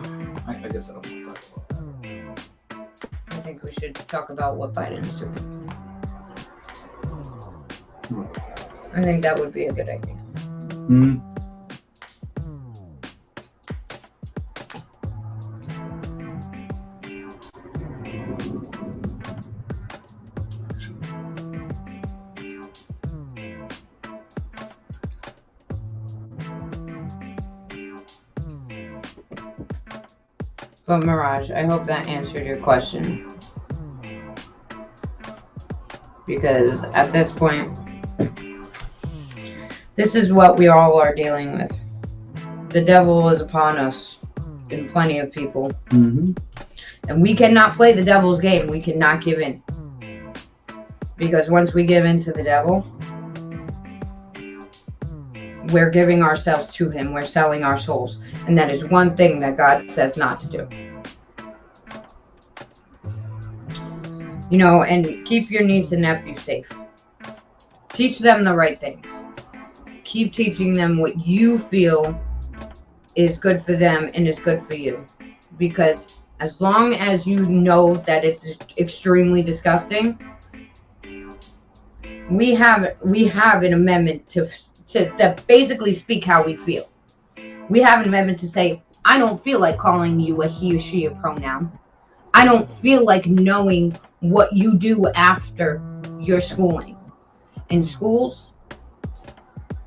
I guess I don't want to talk about that.
I think we should talk about what Biden's doing. I think that would be a good idea. But Mirage, I hope that answered your question. Because at this point, this is what we all are dealing with. The devil is upon us in plenty of people.
Mm-hmm.
And we cannot play the devil's game. We cannot give in. Because once we give in to the devil, we're giving ourselves to him. We're selling our souls. And that is one thing that God says not to do. And keep your niece and nephew safe. Teach them the right things. Keep teaching them what you feel is good for them and is good for you. Because as long as you know that it's extremely disgusting, we have an amendment to basically speak how we feel. We have an amendment to say, I don't feel like calling you a he or she a pronoun. I don't feel like knowing what you do after your schooling. In schools,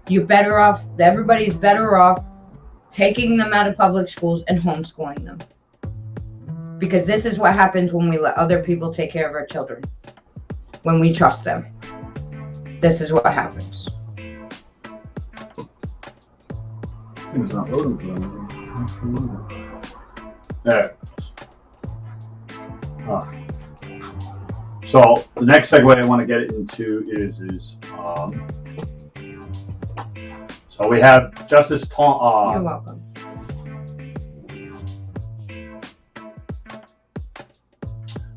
you're better off, everybody's better off taking them out of public schools and homeschooling them. Because this is what happens when we let other people take care of our children. When we trust them. This is what happens.
Thing's not loading for them. There. So the next segue I want to get into is So we have Justice
You're welcome.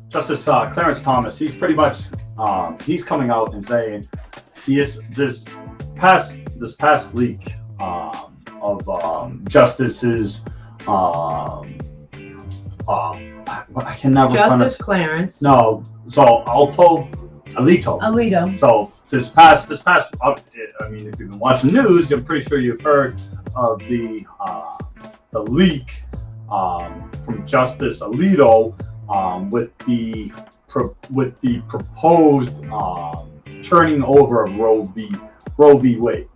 Justice Clarence Thomas. He's pretty much he's coming out and saying this past leak of justices. I can never
Justice Clarence.
No, so Alito. So this past, I mean, if you've been watching news, I'm pretty sure you've heard of the leak from Justice Alito with the proposed turning over of Roe v. Wade.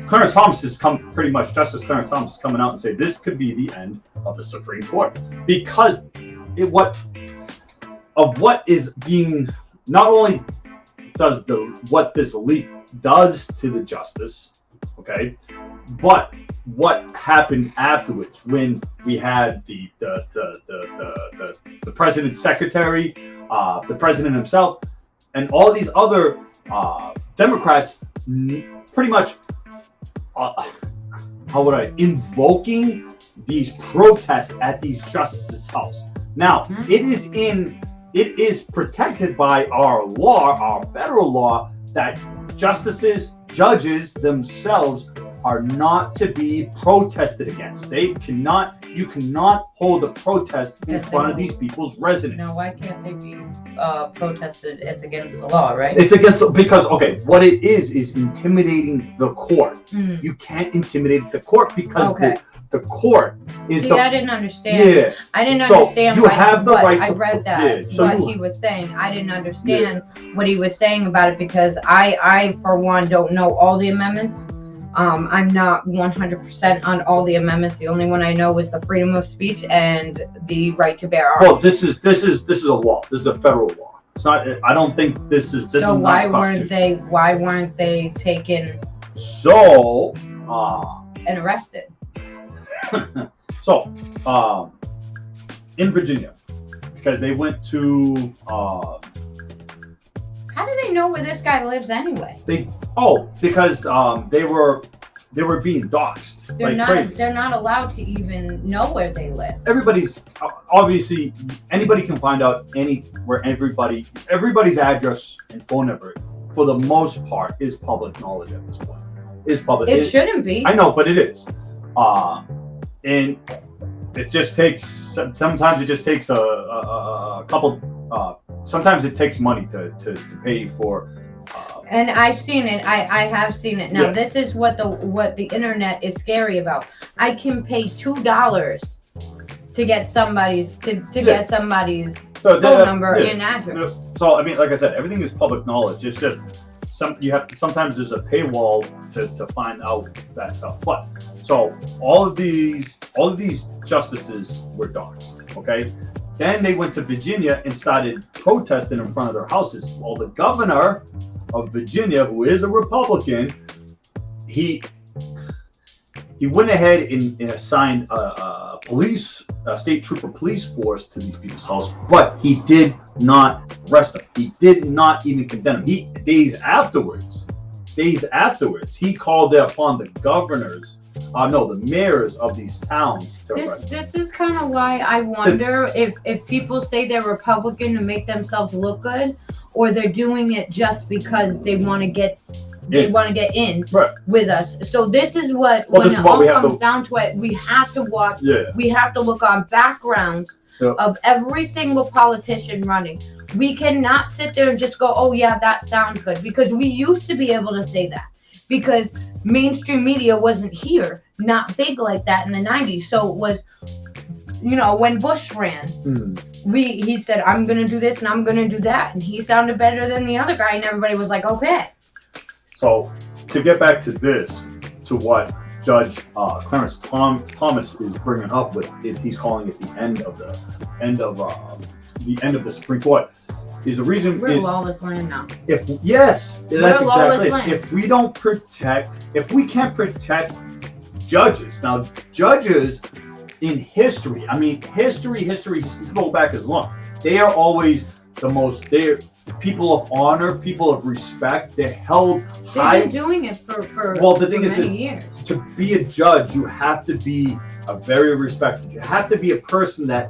Clarence Thomas is Justice Clarence Thomas is coming out and say this could be the end of the Supreme Court because what is being, not only does what this leak does to the justice, okay, but what happened afterwards when we had the president's secretary, the president himself, and all these other Democrats pretty much invoking these protests at these justices' house. Now, it is protected by our law, our federal law, that judges themselves are not to be protested against. You cannot hold a protest in front of these people's residence.
Now, why can't they be protested? It's against the law, right?
It's against because what it is intimidating the court. You can't intimidate the court because the court is
I didn't understand.
Yeah.
I didn't understand.
You have the right.
I read that. He was saying. I didn't understand what he was saying about it because I for one don't know all the amendments. I'm not 100% on all the amendments. The only one I know is the freedom of speech and the right to bear arms.
Well, this is a law. This is a federal law. It's not. I don't think this is. So
why weren't they taken?
So.
And arrested.
So, in Virginia, because they went to.
How do they know where this guy lives anyway?
Because they were being doxxed crazy.
They're not allowed to even know where they live.
Everybody's obviously anybody can find out where everybody's address and phone number for the most part is public knowledge at this point. It
shouldn't be.
I know, but it is. And it just takes sometimes it just takes a couple. Sometimes it takes money to pay for.
And I've seen it. I have seen it. Now this is what the internet is scary about. I can pay $2 to get somebody's get somebody's phone number and address.
So I mean, like I said, everything is public knowledge. It's just sometimes there's a paywall to find out that stuff. But so all of these justices were doxxed. Okay. Then they went to Virginia and started protesting in front of their houses. Well, the governor of Virginia, who is a Republican, he went ahead and assigned a state trooper police force to these people's house, but he did not arrest them. He did not even condemn them. Days afterwards, he called upon the the mayors of these towns to arrest them.
This is kind of why I wonder if people say they're Republican to make themselves look good, or they're doing it just because they want to get in with us. So this is what when it all comes down to it, we have to watch. We have to look on backgrounds of every single politician running. We cannot sit there and just go, oh yeah, that sounds good, because we used to be able to say that because mainstream media wasn't here, not big like that in the 90s. So it was, when Bush ran, he said, I'm going to do this and I'm going to do that. And he sounded better than the other guy. And everybody was like, okay.
So to get back to what Judge Clarence Thomas is bringing up with it, he's calling it the end of the Supreme Court. Is the reason
we're a lawless land now.
That's exactly it. If we can't protect judges. Now, judges in history, history go back as long. They are always they're people of honor, people of respect. They're held
They've been doing it for
the thing is
many years.
To be a judge, you have to be a very respected. You have to be a person that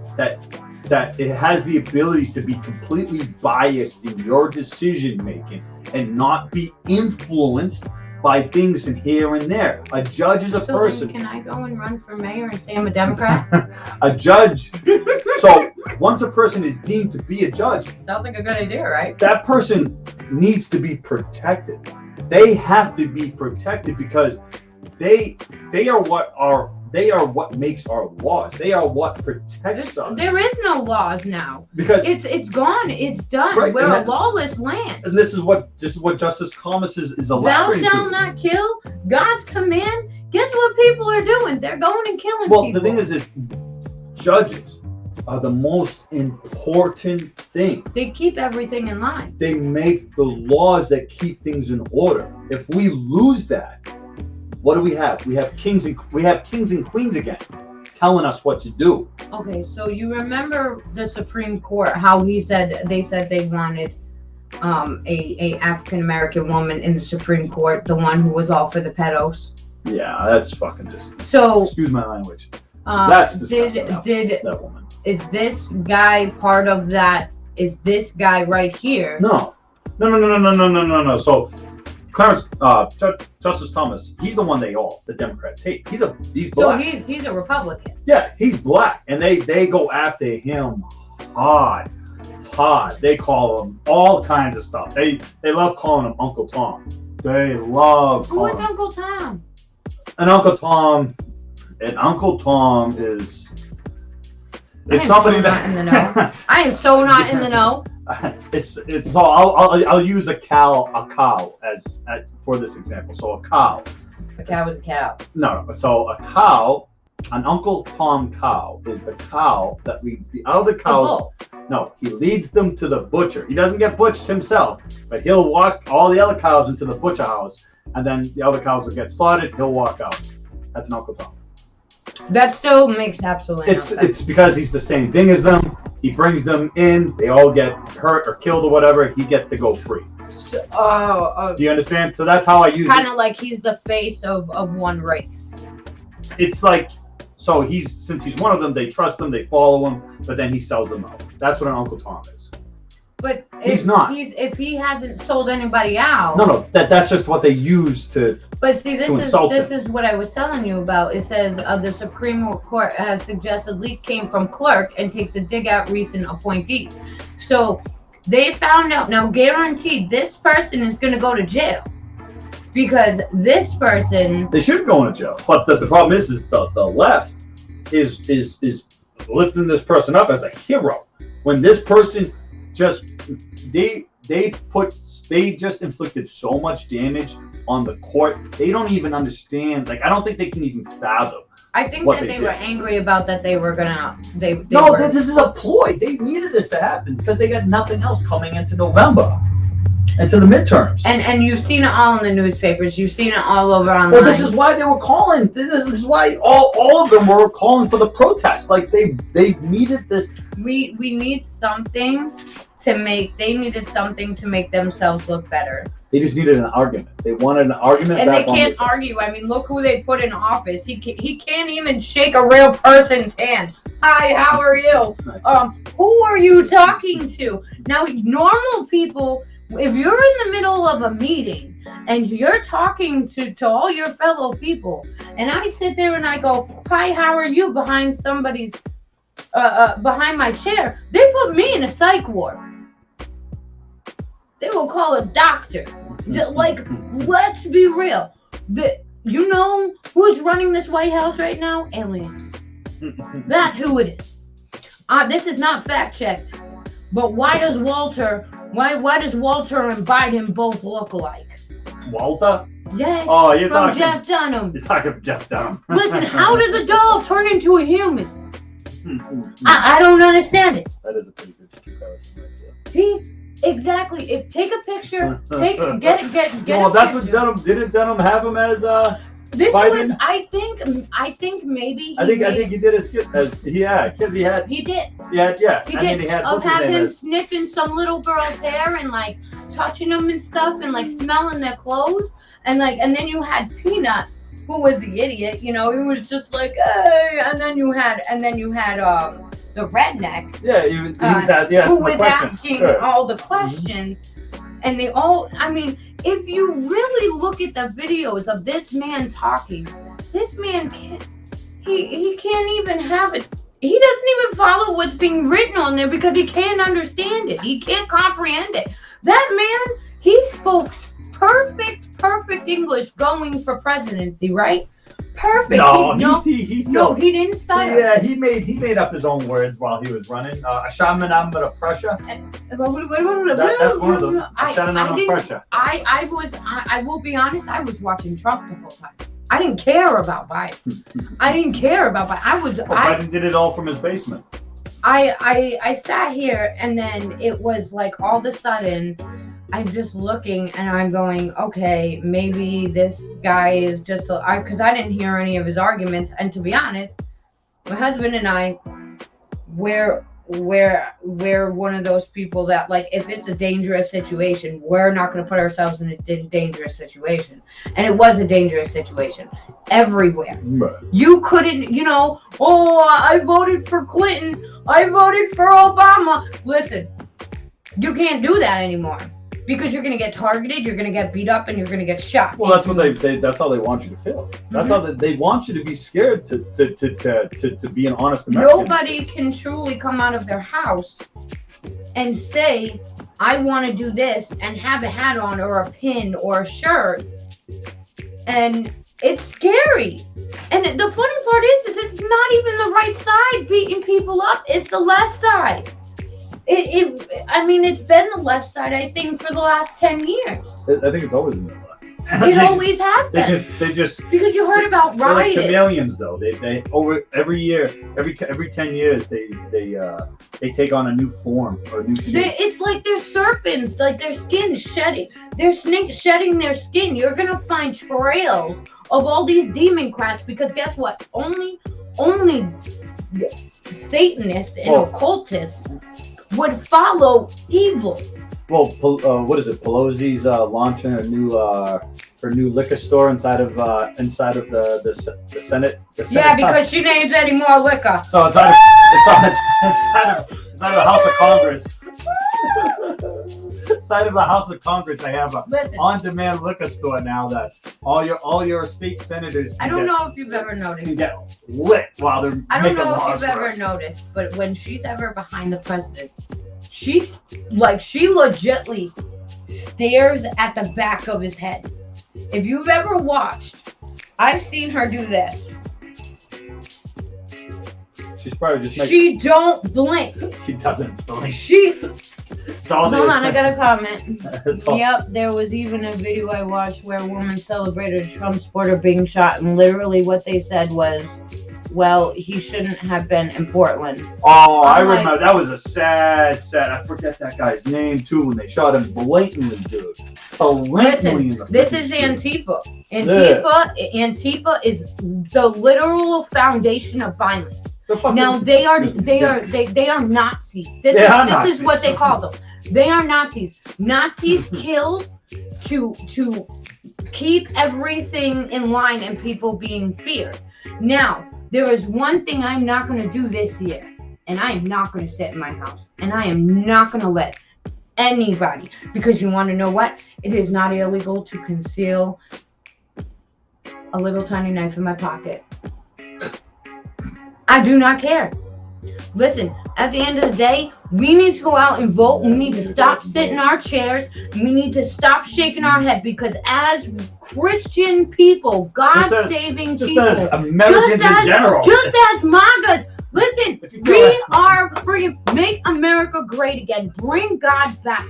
it has the ability to be completely biased in your decision making and not be influenced by things in here and there. A judge is a person.
Then can I go and run for mayor and say I'm a Democrat?
A judge. So once a person is deemed to be a judge,
sounds like a good idea, right?
That person needs to be protected. They have to be protected because they are what makes our laws. They are what protects us.
There is no laws now.
Because
it's gone. It's done.
Right,
We're a lawless land.
And this is what Justice Thomas is elaborating.
Thou shalt not kill. God's command. Guess what people are doing? They're going and killing people.
Well, the thing is judges are the most important thing.
They keep everything in line.
They make the laws that keep things in order. If we lose that, what do we have? We have kings and queens again, telling us what to do.
Okay, so you remember the Supreme Court? How they said they wanted a African American woman in the Supreme Court, the one who was all for the pedos.
Yeah, that's fucking disgusting.
So
excuse my language. That's disgusting.
Did
that woman?
Is this guy part of that? Is this guy right here?
No. So Clarence, Justice Thomas, he's the one the Democrats hate. He's black.
So he's a Republican.
Yeah, he's black, and they go after him hard. They call him all kinds of stuff. They love calling him Uncle Tom. They love.
Who is Uncle Tom?
And Uncle Tom is somebody that
in the know. I am so not in the know.
It's so I'll use a cow as for this example. So a cow.
A cow is a cow.
No. So a cow, an Uncle Tom cow is the cow that leads the other cows. No, he leads them to the butcher. He doesn't get butchered himself, but he'll walk all the other cows into the butcher house, and then the other cows will get slaughtered. He'll walk out. That's an Uncle Tom.
That still makes absolutely no sense. It's
because he's the same thing as them. He brings them in. They all get hurt or killed or whatever. He gets to go free. Do you understand? So that's how I use it.
Kind of like he's the face of one race.
It's like, so since he's one of them, they trust him, they follow him, but then he sells them out. That's what an Uncle Tom is.
But
he's not.
If he hasn't sold anybody out.
No. That's just what they use to.
But see, this
him.
is what I was telling you about. It says the Supreme Court has suggested leak came from clerk and takes a dig at recent appointees. So they found out now, guaranteed, this person is going to go to jail because this person.
They should go into jail, but the problem is the left is lifting this person up as a hero when this person. They just inflicted so much damage on the court. They don't even understand. Like, I don't think they can even fathom.
I think that they were angry about that they were gonna.
This is a ploy. They needed this to happen because they got nothing else coming into November, into the midterms.
And you've seen it all in the newspapers. You've seen it all over online.
Well, this is why they were calling. This is why all of them were calling for the protest. Like they needed this.
We need something they needed something to make themselves look better.
They just needed an argument. They wanted an argument.
And they can't argue. I mean, look who they put in office. He can't even shake a real person's hand. Hi, how are you? Who are you talking to? Now, normal people, if you're in the middle of a meeting and you're talking to all your fellow people, and I sit there and I go, hi, how are you, behind somebody's behind my chair, they put me in a psych ward. They will call a doctor. Like, let's be real. You know who's running this White House right now? Aliens. That's who it is. This is not fact checked. But why does Walter and Biden both look alike?
Walter?
Yes.
Oh, you're
from
talking
Jeff Dunham.
You're talking of Jeff Dunham.
Listen, how does a doll turn into a human? I don't understand it.
That is a pretty good comparison right there.
See? Exactly. Take a picture. Get it.
Well, that's what Dunham didn't. Dunham have him as
This
Biden?
was. I think maybe.
I think he did a skit as because he had.
He did.
Yeah.
He
I
did.
mean, he had.
Of
What's his
have
name
him
is?
sniffing some little girl's hair and like touching them and stuff and like smelling their clothes and then you had Peanut, who was the idiot, you know, he was just like, hey, and then you had the redneck.
Yeah, he was
asking all the questions, and they all. I mean, if you really look at the videos of this man talking, this man can't. He can't even have it. He doesn't even follow what's being written on there because he can't understand it. He can't comprehend it. That man, he spoke perfect English going for presidency, right? Perfect.
No, he still.
No, he didn't stutter.
Yeah, he made up his own words while he was running. Shaman under pressure. That's one of them. Pressure.
I will be honest. I was watching Trump the whole time. I didn't care about Biden.
Biden did it all from his basement.
I sat here and then it was like all of a sudden I'm just looking and I'm going, okay, maybe this guy is just because I didn't hear any of his arguments. And to be honest, my husband and I, we're one of those people that, like, if it's a dangerous situation, we're not going to put ourselves in a dangerous situation. And it was a dangerous situation everywhere.
Right.
You couldn't, you know, oh, I voted for Clinton, I voted for Obama. Listen, you can't do that anymore. Because you're gonna get targeted, you're gonna get beat up, and you're gonna get shot.
Well, that's what that's how they want you to feel. That's how they want you to be scared to be an honest American.
Nobody can truly come out of their house and say, I want to do this, and have a hat on or a pin or a shirt, and it's scary. And the funny part is it's not even the right side beating people up; it's the left side. I mean, it's been the left side, I think, for the last 10 years.
I think it's always been the left.
It always has been.
They just.
Because you heard about riots.
They're like chameleons, though. They over every year, every 10 years, they take on a new form or a new shape.
It's like they're serpents, like their skin's shedding. They're shedding their skin. You're gonna find trails of all these demon crats because guess what? Only Satanists and occultists would follow evil.
Well, what is it? Pelosi's launching her new liquor store inside of the Senate.
Yeah, because she needs any more liquor.
So inside of the House of Congress. Inside of the House of Congress, they have a on-demand liquor store now that all your state senators.
I don't know if you've ever noticed.
Can get lit while they're.
I don't know if you've ever noticed, but when she's ever behind the president, she legitly stares at the back of his head. If you've ever watched, I've seen her do this.
She's probably just making.
She don't blink.
She doesn't blink.
Hold on, I got a comment. Yep, there was even a video I watched where a woman celebrated a Trump supporter being shot, and literally what they said was, well, he shouldn't have been in Portland.
Oh, I remember. That was a sad. I forget that guy's name, too, when they shot him blatantly, dude.
Listen, this is Antifa. Antifa is the literal foundation of violence. Now they are Nazis. This is what they call them. They are Nazis. Nazis kill to keep everything in line and people being feared. Now, there is one thing I'm not going to do this year, and I am not going to sit in my house, and I am not going to let anybody, because you want to know what? It is not illegal to conceal a little tiny knife in my pocket. I do not care. Listen, at the end of the day, we need to go out and vote. We need to stop sitting in our chairs. We need to stop shaking our head because as Christian people, God-saving people,
as Americans in general,
just as MAGAs, listen, we are freaking make America great again. Bring God back.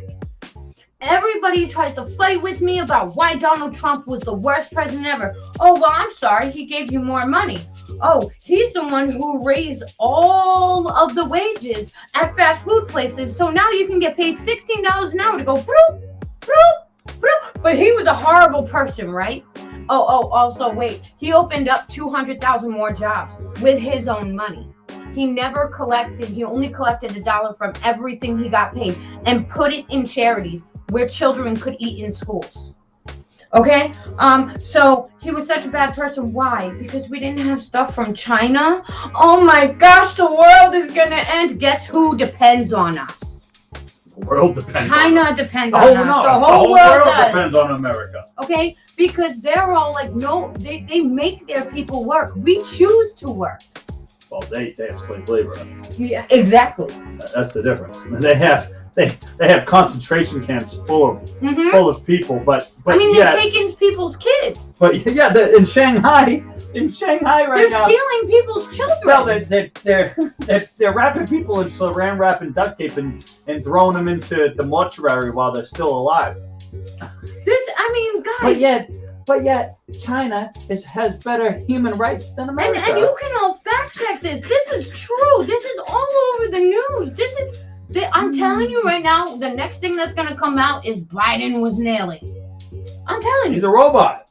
Everybody tries to fight with me about why Donald Trump was the worst president ever. Oh, well, I'm sorry. He gave you more money. Oh, he's the one who raised all of the wages at fast food places. So now you can get paid $16 an hour to go bloop, bloop, bloop. But he was a horrible person, right? Oh, also, wait. He opened up 200,000 more jobs with his own money. He never collected. He only collected $1 from everything he got paid and put it in charities. where children could eat in schools. Okay, so he was such a bad person. Why? Because we didn't have stuff from China. Oh my gosh, the world is gonna end. Guess who depends on us?
The world depends
China
on us.
depends
The
on
whole,
us.
no,
The whole world does.
depends on America.
Okay, because they're all like, no, they make their people work. We choose to work.
Well, they have slave labor.
Yeah, exactly.
That's the difference. They have concentration camps full of people, but
I mean,
yeah,
they're taking people's kids.
But yeah, in Shanghai right now,
they're stealing people's children.
Well, they're wrapping people in saran wrap and duct tape and throwing them into the mortuary while they're still alive.
I mean, guys.
But yet, China has better human rights than America.
And you can all fact check this. This is true. This is all over the news. I'm telling you right now, the next thing that's going to come out is Biden was nailing. I'm telling you.
He's a robot.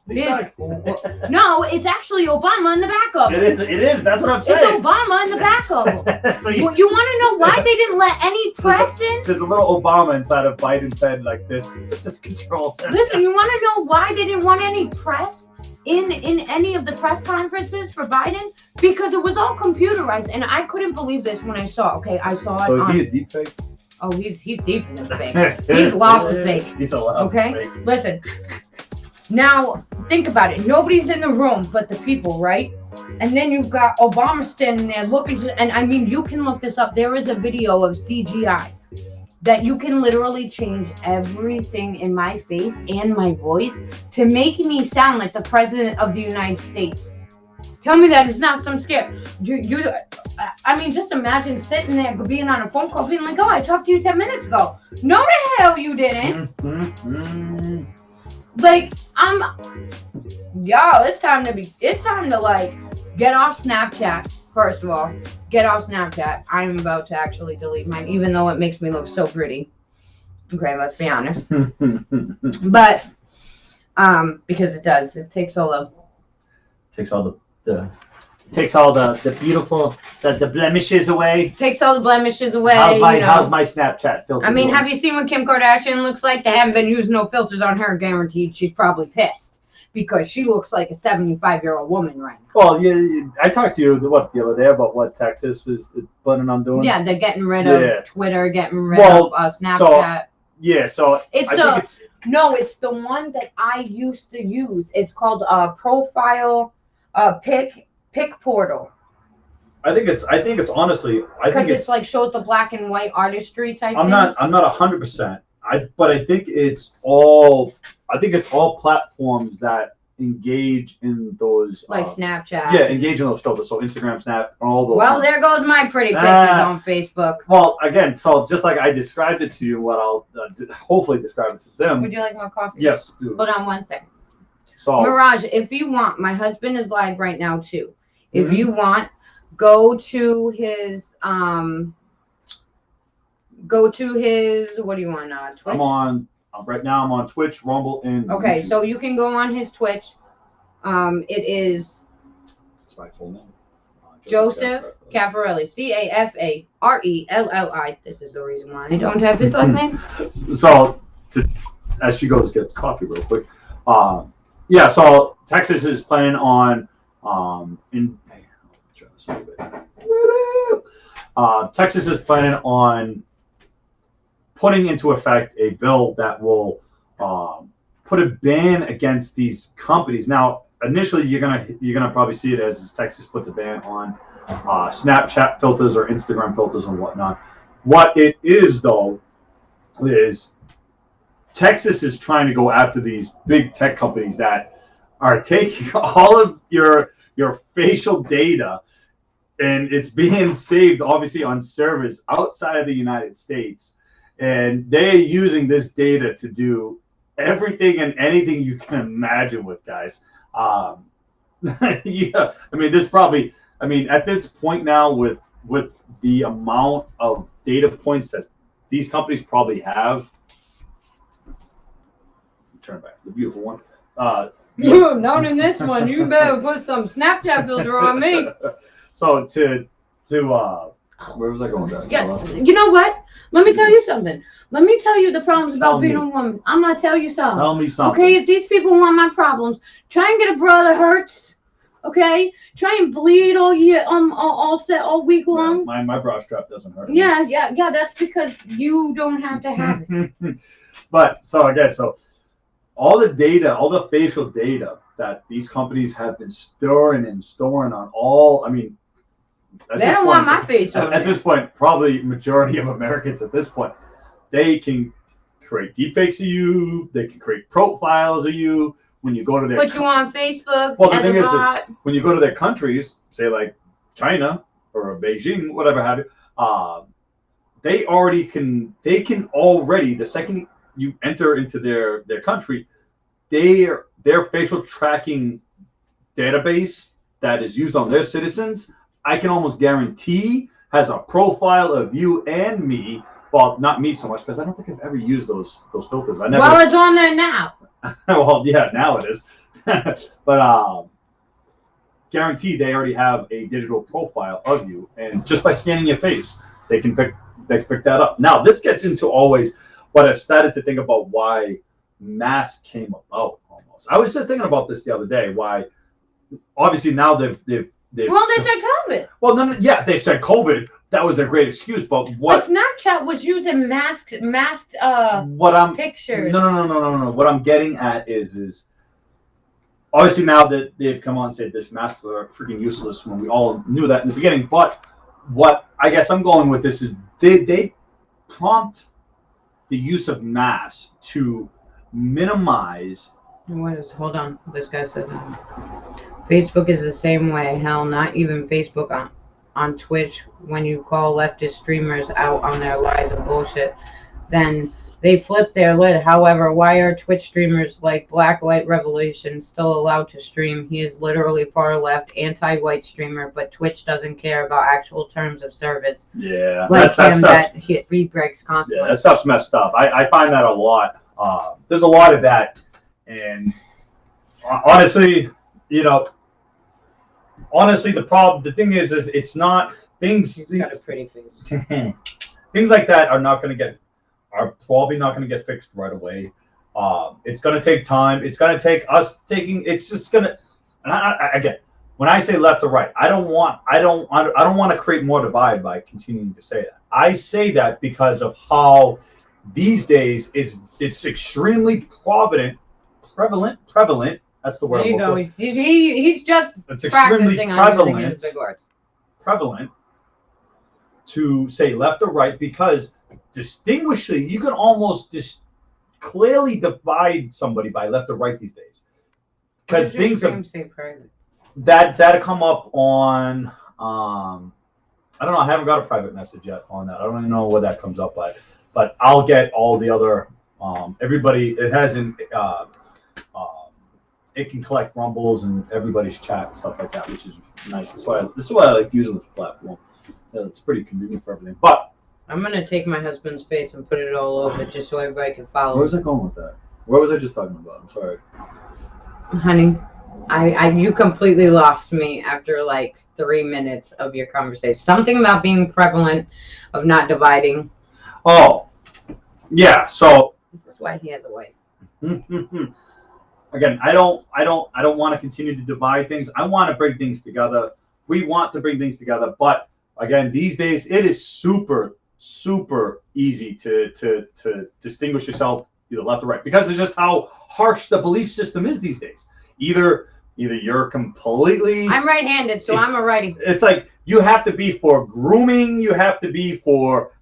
No, it's actually Obama in the back of it.
It is. That's what I'm saying.
It's Obama in the back of it. So you want to know why they didn't let any press in?
There's a little Obama inside of Biden's head like this. Just control him.
Listen, you want to know why they didn't want any press in any of the press conferences for Biden? Because it was all computerized, and I couldn't believe this when I saw. Okay, I saw it.
So is he a deep fake?
Oh, he's deep in the fake. He's lava fake.
He's a lava
okay?
fake.
Listen. Now, think about it. Nobody's in the room but the people, right? And then you've got Obama standing there looking, and I mean, you can look this up. There is a video of CGI that you can literally change everything in my face and my voice to make me sound like the President of the United States. Tell me that it's not some scare. I mean, just imagine sitting there being on a phone call being like, oh, I talked to you 10 minutes ago. No, the hell you didn't. Like, it's time to like get off Snapchat. First of all, get off Snapchat. I'm about to actually delete mine, even though it makes me look so pretty. Okay, let's be honest. But because it does, it takes all the beautiful the blemishes away. Takes all the blemishes away.
How's my Snapchat filter?
I mean, have you seen what Kim Kardashian looks like? They haven't been using no filters on her. Guaranteed, she's probably pissed because she looks like a 75-year-old woman right now.
Well, yeah, I talked to you the other day about what Texas is planning on doing.
Yeah, they're getting rid of Twitter, getting rid of Snapchat.
So
it's the one that I used to use. It's called Profile Pick Portal.
I think it's honestly.
Because it's like shows the black and white artistry type.
I'm not 100%. But I think it's all platforms that engage in those
like Snapchat.
Yeah, engage in those filters. So Instagram, Snap, all those.
Well, there goes my pretty pictures on Facebook.
Well, again, so just like I described it to you, what I'll hopefully describe it to them.
Would you like more coffee?
Yes, do.
Hold on 1 second.
So
Mirage, if you want, my husband is live right now too. If you want, go to his what do you want, Twitch?
Right now I'm on Twitch, Rumble, and
okay,
YouTube.
so you can go on his Twitch.
It's my full name.
Joseph Caffarelli, Cafarelli. This is the reason why I don't have his last name.
So as she goes gets coffee real quick. So Texas is planning on Texas is planning on putting into effect a bill that will put a ban against these companies. Now, initially, you're gonna probably see it as Texas puts a ban on Snapchat filters or Instagram filters and whatnot. What it is, though, is Texas is trying to go after these big tech companies that are taking all of your facial data, and it's being saved obviously on servers outside of the United States, and they're using this data to do everything and anything you can imagine with, guys. Yeah, I mean, at this point now, with the amount of data points that these companies probably have. Turn back to the beautiful one.
Not in this one. You better put some Snapchat filter on me.
So to where was I going with that?
Yeah, you know what? Let me tell you something. Let me tell you the problems
Tell
about being
me.
a woman. I'm gonna tell you something.
Tell me something.
Okay, if these people want my problems, try and get a bra that hurts. Okay, try and bleed all year, all week long.
Yeah, my bra strap doesn't hurt.
Yeah. That's because you don't have to have it.
But so again, all the data, all the facial data that these companies have been storing on all. I mean,
They don't want my face on
at this point, probably majority of Americans at this point, they can create deepfakes of you. They can create profiles of you. When you go to their
put you on Facebook.
Well, the thing is, when you go to their countries, say like China or Beijing, whatever have you, they can already, the second you enter into their country, their facial tracking database that is used on their citizens, I can almost guarantee has a profile of you and me. Well, not me so much, because I don't think I've ever used those filters.
Well, it's on there now.
Well, yeah, now it is. But guarantee they already have a digital profile of you, and just by scanning your face, they can pick that up. Now, this gets into always what I've started to think about why masks came about. Almost, I was just thinking about this the other day. Why? Obviously, now they've
Well, they said COVID.
Well, no, yeah, they said COVID. That was a great excuse, but what?
But Snapchat was using masked pictures.
No. What I'm getting at is obviously now that they've come on and said this masks are freaking useless when we all knew that in the beginning. But what I guess I'm going with this is they prompt the use of masks to minimize.
Hold on. This guy said Facebook is the same way. Hell, not even Facebook on Twitch. When you call leftist streamers out on their lies and bullshit, then they flip their lid. However, why are Twitch streamers like Blacklight Revolution still allowed to stream? He is literally far left, anti-white streamer, but Twitch doesn't care about actual terms of service.
Yeah,
like that he breaks constantly.
Yeah, that stuff's messed up. I find that a lot. There's a lot of that, and honestly, the thing is it's not things.
He's got a pretty face.
Things like that are probably not going to get fixed right away. It's going to take time. It's going to take us taking. It's just going to. And again, when I say left or right, I don't want to create more divide by continuing to say that. I say that because of how these days it's extremely prevalent. That's the word.
There you go. He's just
it's extremely
prevalent.
Prevalent to say left or right, because distinguishing, you can almost clearly divide somebody by left or right these days. Because things that come up on I don't know, I haven't got a private message yet on that. I don't even know what that comes up by, but I'll get all the other everybody. It hasn't it can collect rumbles and everybody's chat and stuff like that, which is nice. This is why I like using this platform. It's pretty convenient for everything. But
I'm gonna take my husband's face and put it all over just so everybody can follow.
Where was I going with that? What was I just talking about? I'm sorry.
Honey, you completely lost me after like 3 minutes of your conversation. Something about being prevalent, of not dividing.
Oh, yeah. So
this is why he has a wife.
Again, I don't want to continue to divide things. I want to bring things together. We want to bring things together, but again, these days it is super easy to distinguish yourself either left or right, because it's just how harsh the belief system is these days. Either you're completely.
I'm right-handed, so I'm a righty.
It's like you have to be for grooming. You have to be for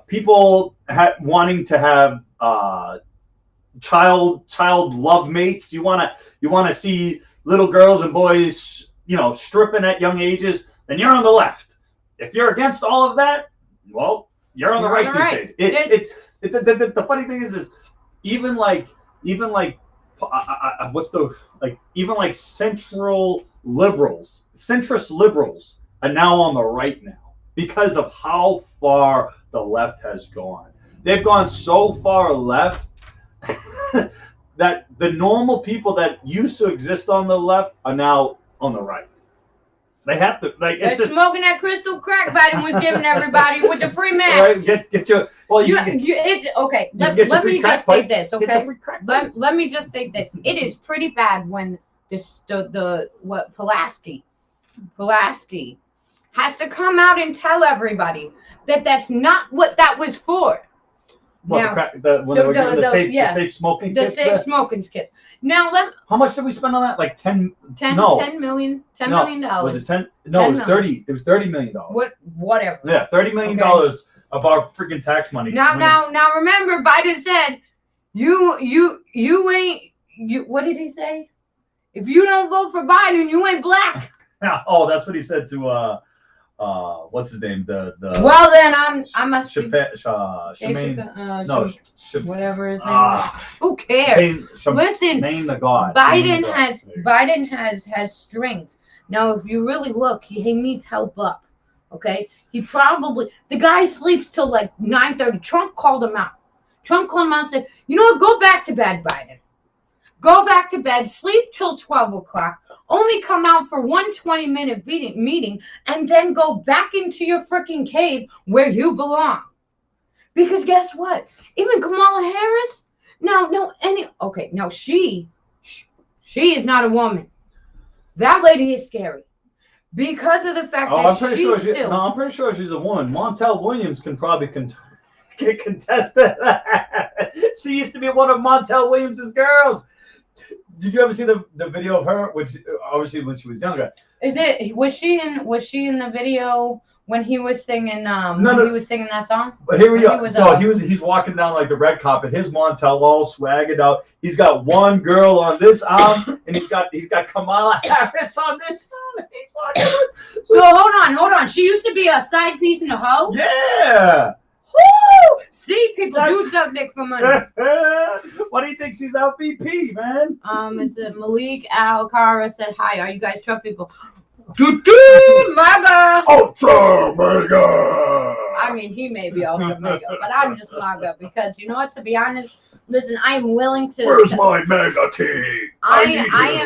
people wanting to have child love mates. You want to see little girls and boys, stripping at young ages. Then you're on the left. If you're against all of that, well, you're on the right these days. The funny thing is even like centrist liberals are now on the right now because of how far the left has gone. They've gone so far left that the normal people that used to exist on the left are now on the right. They have to. Like,
They're
it's just
smoking that crystal crack Biden was giving everybody with the free mask.
right. Get your. Well,
It's okay. Let
free
me
crack
just state
pipes.
this,
Get your
okay?
free crack pipes.
Let me just state this. It is pretty bad when Pulaski has to come out and tell everybody that that's not what that was for.
What,
now,
the safe smoking kits?
The safe smoking kits. Now,
how much did we spend on that? Like $10
million.
Was it 10? No, it was 30. It was $30 million.
Whatever.
Yeah, $30 million of our freaking tax money.
Now, remember, Biden said, you ain't. What did he say? If you don't vote for Biden, you ain't black.
Oh, that's what he said to what's his name?
Well, then I must be. Whatever his name is. Who cares? Listen,
name the god.
Biden has strings. Now, if you really look, he needs help up. Okay, the guy sleeps till like 9:30. Trump called him out. And said, you know what? Go back to bed, Biden. Go back to bed. Sleep till 12 o'clock. Only come out for one 20-minute meeting and then go back into your freaking cave where you belong. Because guess what? Even Kamala Harris, she is not a woman. That lady is scary. Because of the fact that
I'm pretty sure she's a woman. Montel Williams can probably contest that. She used to be one of Montel Williams's girls. Did you ever see the video of her, which obviously when she was younger?
Was she in the video when he was singing he was singing that song?
But here we go. He's walking down like the red carpet. His Montel all swagged out. He's got one girl on this arm, and he's got Kamala Harris on this arm. He's walking.
So hold on. She used to be a side piece in a hoe?
Yeah.
Woo! See, people do suck dick for money.
What do you think? She's out VP, man.
It's Malik Alcara said, hi, are you guys Trump people? MAGA!
Ultra MAGA!
I mean, he may be ultra MAGA, but I'm just MAGA because, you know what, to be honest, listen, I am willing to...
Where's my MAGA tea?
I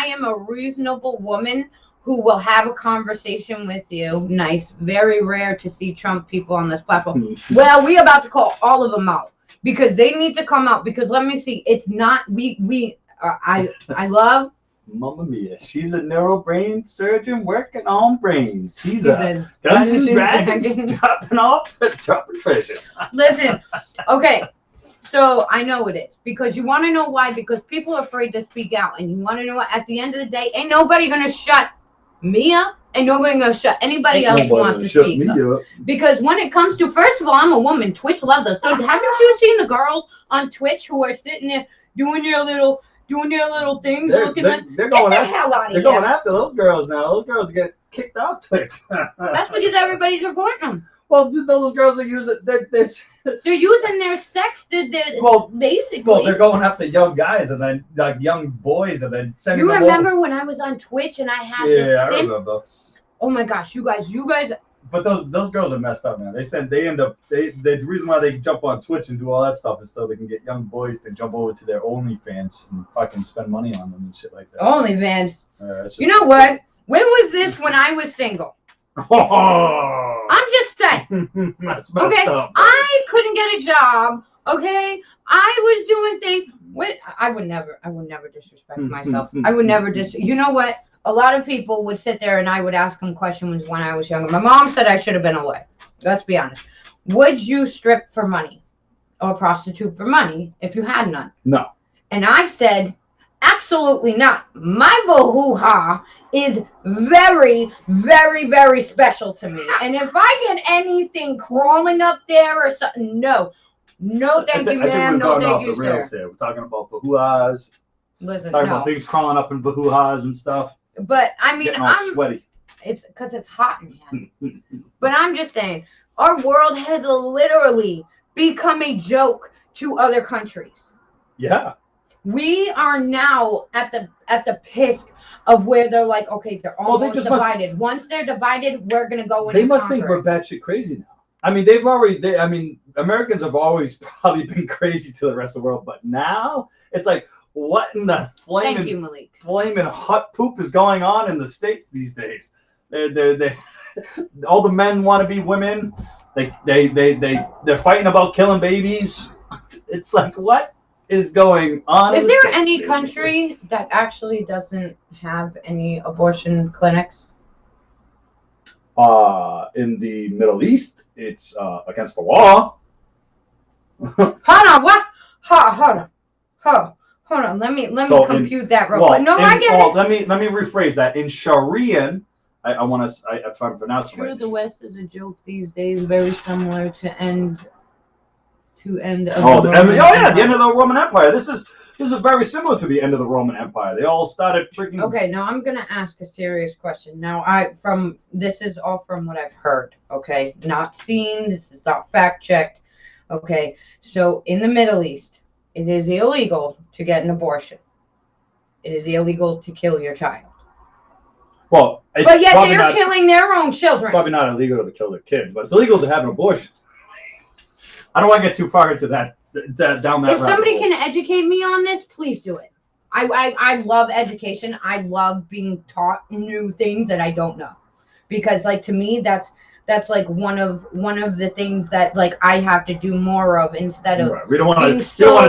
am a reasonable woman who will have a conversation with you. Nice. Very rare to see Trump people on this platform. Well, we about to call all of them out because they need to come out because let me see. It's not, I love.
Mamma mia. She's a neural surgeon working on brains. He's a Dungeons & Dragons dropping treasures.
Listen, okay. So I know it is because you want to know why? Because people are afraid to speak out, and you want to know what? At the end of the day, ain't nobody gonna shut me up, and nobody gonna shut anybody else who wants to speak up. Because when it comes to, first of all, I'm a woman. Twitch loves us. So haven't you seen the girls on Twitch who are sitting there doing their little things?
They're going after those girls now. Those girls get kicked off Twitch.
That's because everybody's reporting them.
Well, those girls are using
they're using their sex basically.
Well, they're going after young guys and then like young boys and then sending them.
You remember when I was on Twitch and I had this?
Yeah, I remember.
Oh my gosh, you guys.
But those girls are messed up, man. The reason why they jump on Twitch and do all that stuff is so they can get young boys to jump over to their OnlyFans and fucking spend money on them and shit like that.
OnlyFans. You know what? When was this? When I was single.
Oh,
I'm just saying.
That's messed up.
I couldn't get a job. Okay, I was doing things. I would never disrespect myself. I would never You know what? A lot of people would sit there and I would ask them questions when I was younger. My mom said I should have been away. Let's be honest. Would you strip for money or prostitute for money if you had none?
No.
And I said, absolutely not. My hoo-ha is very, very, very special to me. And if I get anything crawling up there or something, no. No, thank you, ma'am. No, thank you, sir.
Here. We're talking about bahoo-has.
Listen,
talking about things crawling up in bahoo-has and stuff.
But I mean,
I'm sweaty.
It's because it's hot in here. But I'm just saying, our world has literally become a joke to other countries.
Yeah.
We are now at the pisk of where they're like, okay, they're almost divided. Once they're divided, we're gonna go in.
They must think we're batshit crazy now. I mean, Americans have always probably been crazy to the rest of the world, but now it's like, what in the flaming hot poop is going on in the States these days? They all the men want to be women. They're fighting about killing babies. It's like, what is going on?
Is there any country that actually doesn't have any abortion clinics?
In the Middle East, it's against the law.
Hold on, what? Hold on. Let me compute that real quick. No, I get it.
Let me rephrase that. In Sharia, I want to. If I'm pronouncing
True,
right.
the West is a joke these days, very similar to end of
the end of the Roman Empire. This is very similar to the end of the Roman Empire. They all started freaking.
Okay, now I'm gonna ask a serious question. Now, this is all from what I've heard. Okay, not seen. This is not fact checked. Okay, so in the Middle East, it is illegal to get an abortion. It is illegal to kill your child.
Well,
but yet they're killing their own children.
It's probably not illegal to kill their kids, but it's illegal to have an abortion. I don't want to get too far into that down that.
If somebody can educate me on this, please do it. I love education. I love being taught new things that I don't know, because like to me that's like one of the things that like I have to do more of instead of
we don't want to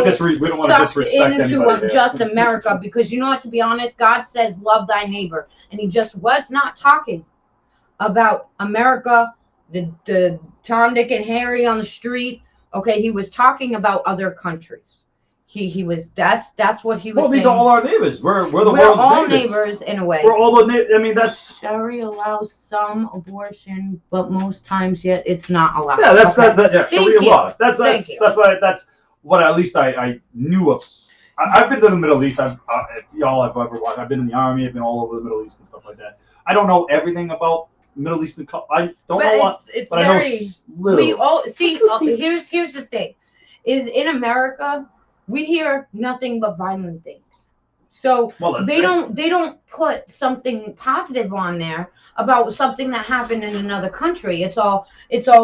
disrespect
into just America, because you know what, to be honest, God says love thy neighbor, and he just was not talking about America, the Tom, Dick, and Harry on the street. Okay, he was talking about other countries. He was that's what he was.
Well, these
saying.
are all our neighbors. We're the world's
all neighbors in a way.
We're all the I mean, that's.
Sharia allows some abortion, but most times yet it's not allowed.
Yeah, that's Sharia law. That's what at least I knew of. I've been to the Middle East. If y'all have ever watched, I've been in the army. I've been all over the Middle East and stuff like that. I don't know everything about Middle Eastern. I don't know what, but I know little.
We all see. Here's the thing: is in America we hear nothing but violent things. So they don't put something positive on there about something that happened in another country. It's all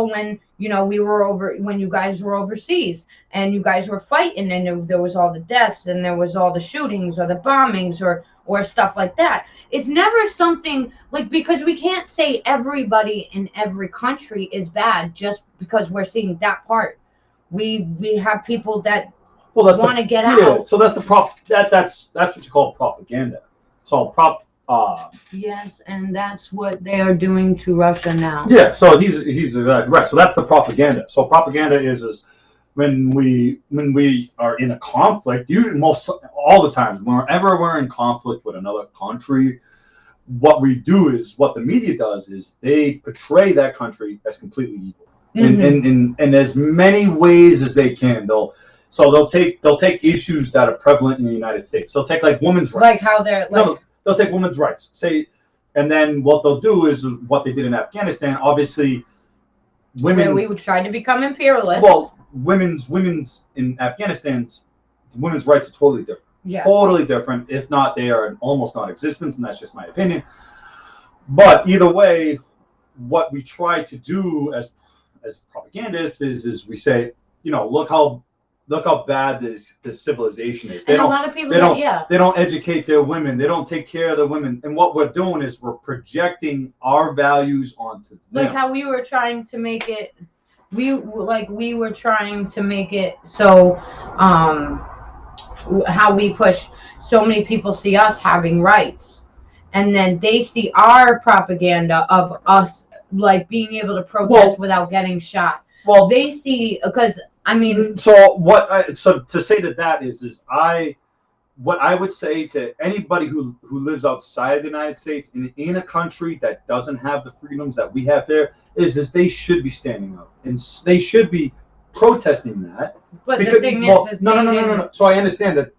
when when you guys were overseas and you guys were fighting and there was all the deaths and there was all the shootings or the bombings or stuff like that. It's never something like, because we can't say everybody in every country is bad just because we're seeing that part. We have people that want to get out.
So that's that's what you call propaganda. So
yes, and that's what they are doing to Russia now.
Yeah, so he's exactly right. So that's the propaganda. So propaganda is when we are in a conflict, all the time, whenever we're in conflict with another country, what we do is, what the media does is they portray that country as completely evil. In as many ways as they can. They'll take issues that are prevalent in the United States. They'll take like women's rights.
Like how they're
they'll take women's rights. And then what they'll do is what they did in Afghanistan. Obviously,
we would try to become imperialist.
Well, women's in Afghanistan's women's rights are totally different.
Yeah.
Totally different. If not, they are almost non-existent, and that's just my opinion. But either way, what we try to do as propagandists is we say, look how bad this civilization is.
A lot of people
they don't educate their women. They don't take care of their women. And what we're doing is we're projecting our values onto them.
Like how we were trying to make it. We were trying to make it so. How we push, so many people see us having rights, and then they see our propaganda of us like being able to protest without getting shot. Well, they see, because I mean.
So to say that is what I would say to anybody who lives outside the United States in a country that doesn't have the freedoms that we have there is they should be standing up and they should be protesting that.
But the thing is
no. So I understand that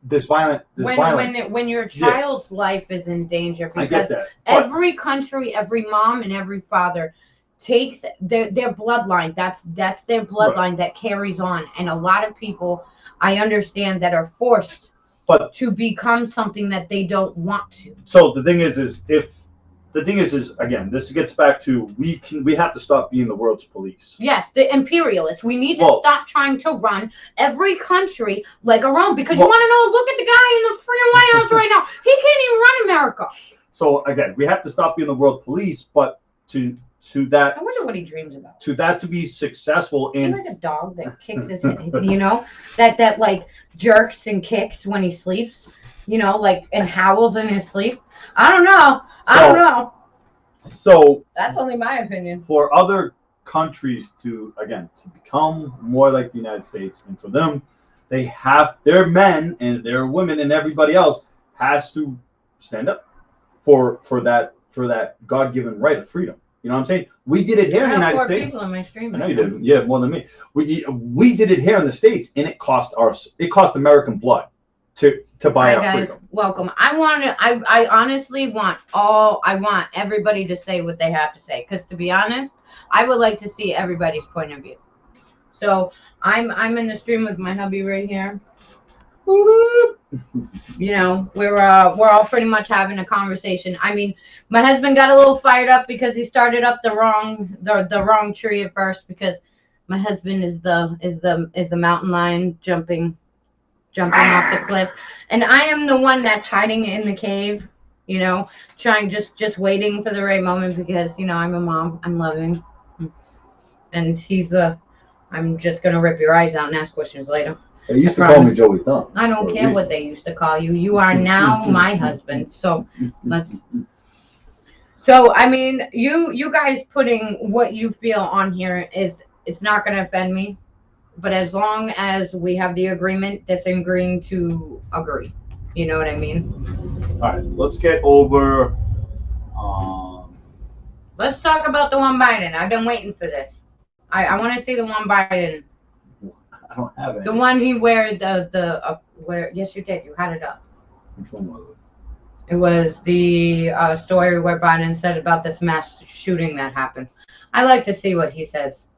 there's violence.
When your child's life is in danger, because
I get that.
Every country, every mom and every father takes their bloodline. That's their bloodline that carries on. And a lot of people, I understand, that are forced to become something that they don't want to.
So the thing is again, this gets back to we have to stop being the world's police.
Yes, the imperialists. We need to stop trying to run every country like our own, because you want to know, look at the guy in the freaking White House right now. He can't even run America.
So again, we have to stop being the world police, but to that.
I wonder what he dreams about.
To that to be successful
Is
in.
he like a dog that kicks his head, you know, that like jerks and kicks when he sleeps, you know, like and howls in his sleep. I don't know. I don't know.
So
that's only my opinion.
For other countries to become more like the United States, and for them, they have their men and their women and everybody else has to stand up for that God-given right of freedom. You know what I'm saying? We did it here in the United States.
People in my stream.
I know you did. Yeah, more than me. We did it here in the States, and it cost American blood to buy our freedom.
Welcome. I honestly want everybody to say what they have to say, because to be honest, I would like to see everybody's point of view. So I'm in the stream with my hubby right here. You know, we're all pretty much having a conversation. I mean, my husband got a little fired up because he started up the wrong tree at first, because my husband is the mountain lion jumping off the cliff, and I am the one that's hiding in the cave, you know, trying just waiting for the right moment, because you know I'm a mom, I'm loving, and I'm just gonna rip your eyes out and ask questions later.
They used to call me Joey Thumb.
I don't care what they used to call you. You are now my husband. So So I mean, you guys putting what you feel on here it's not going to offend me, but as long as we have the agreement, disagreeing to agree. You know what I mean?
All right, let's get over.
Let's talk about the one Biden. I've been waiting for this. I want to see the one Biden.
I don't have it.
The one he wear where? Yes, you did. You had it up.
Which one was it?
It was the story where Biden said about this mass shooting that happened. I like to see what he says,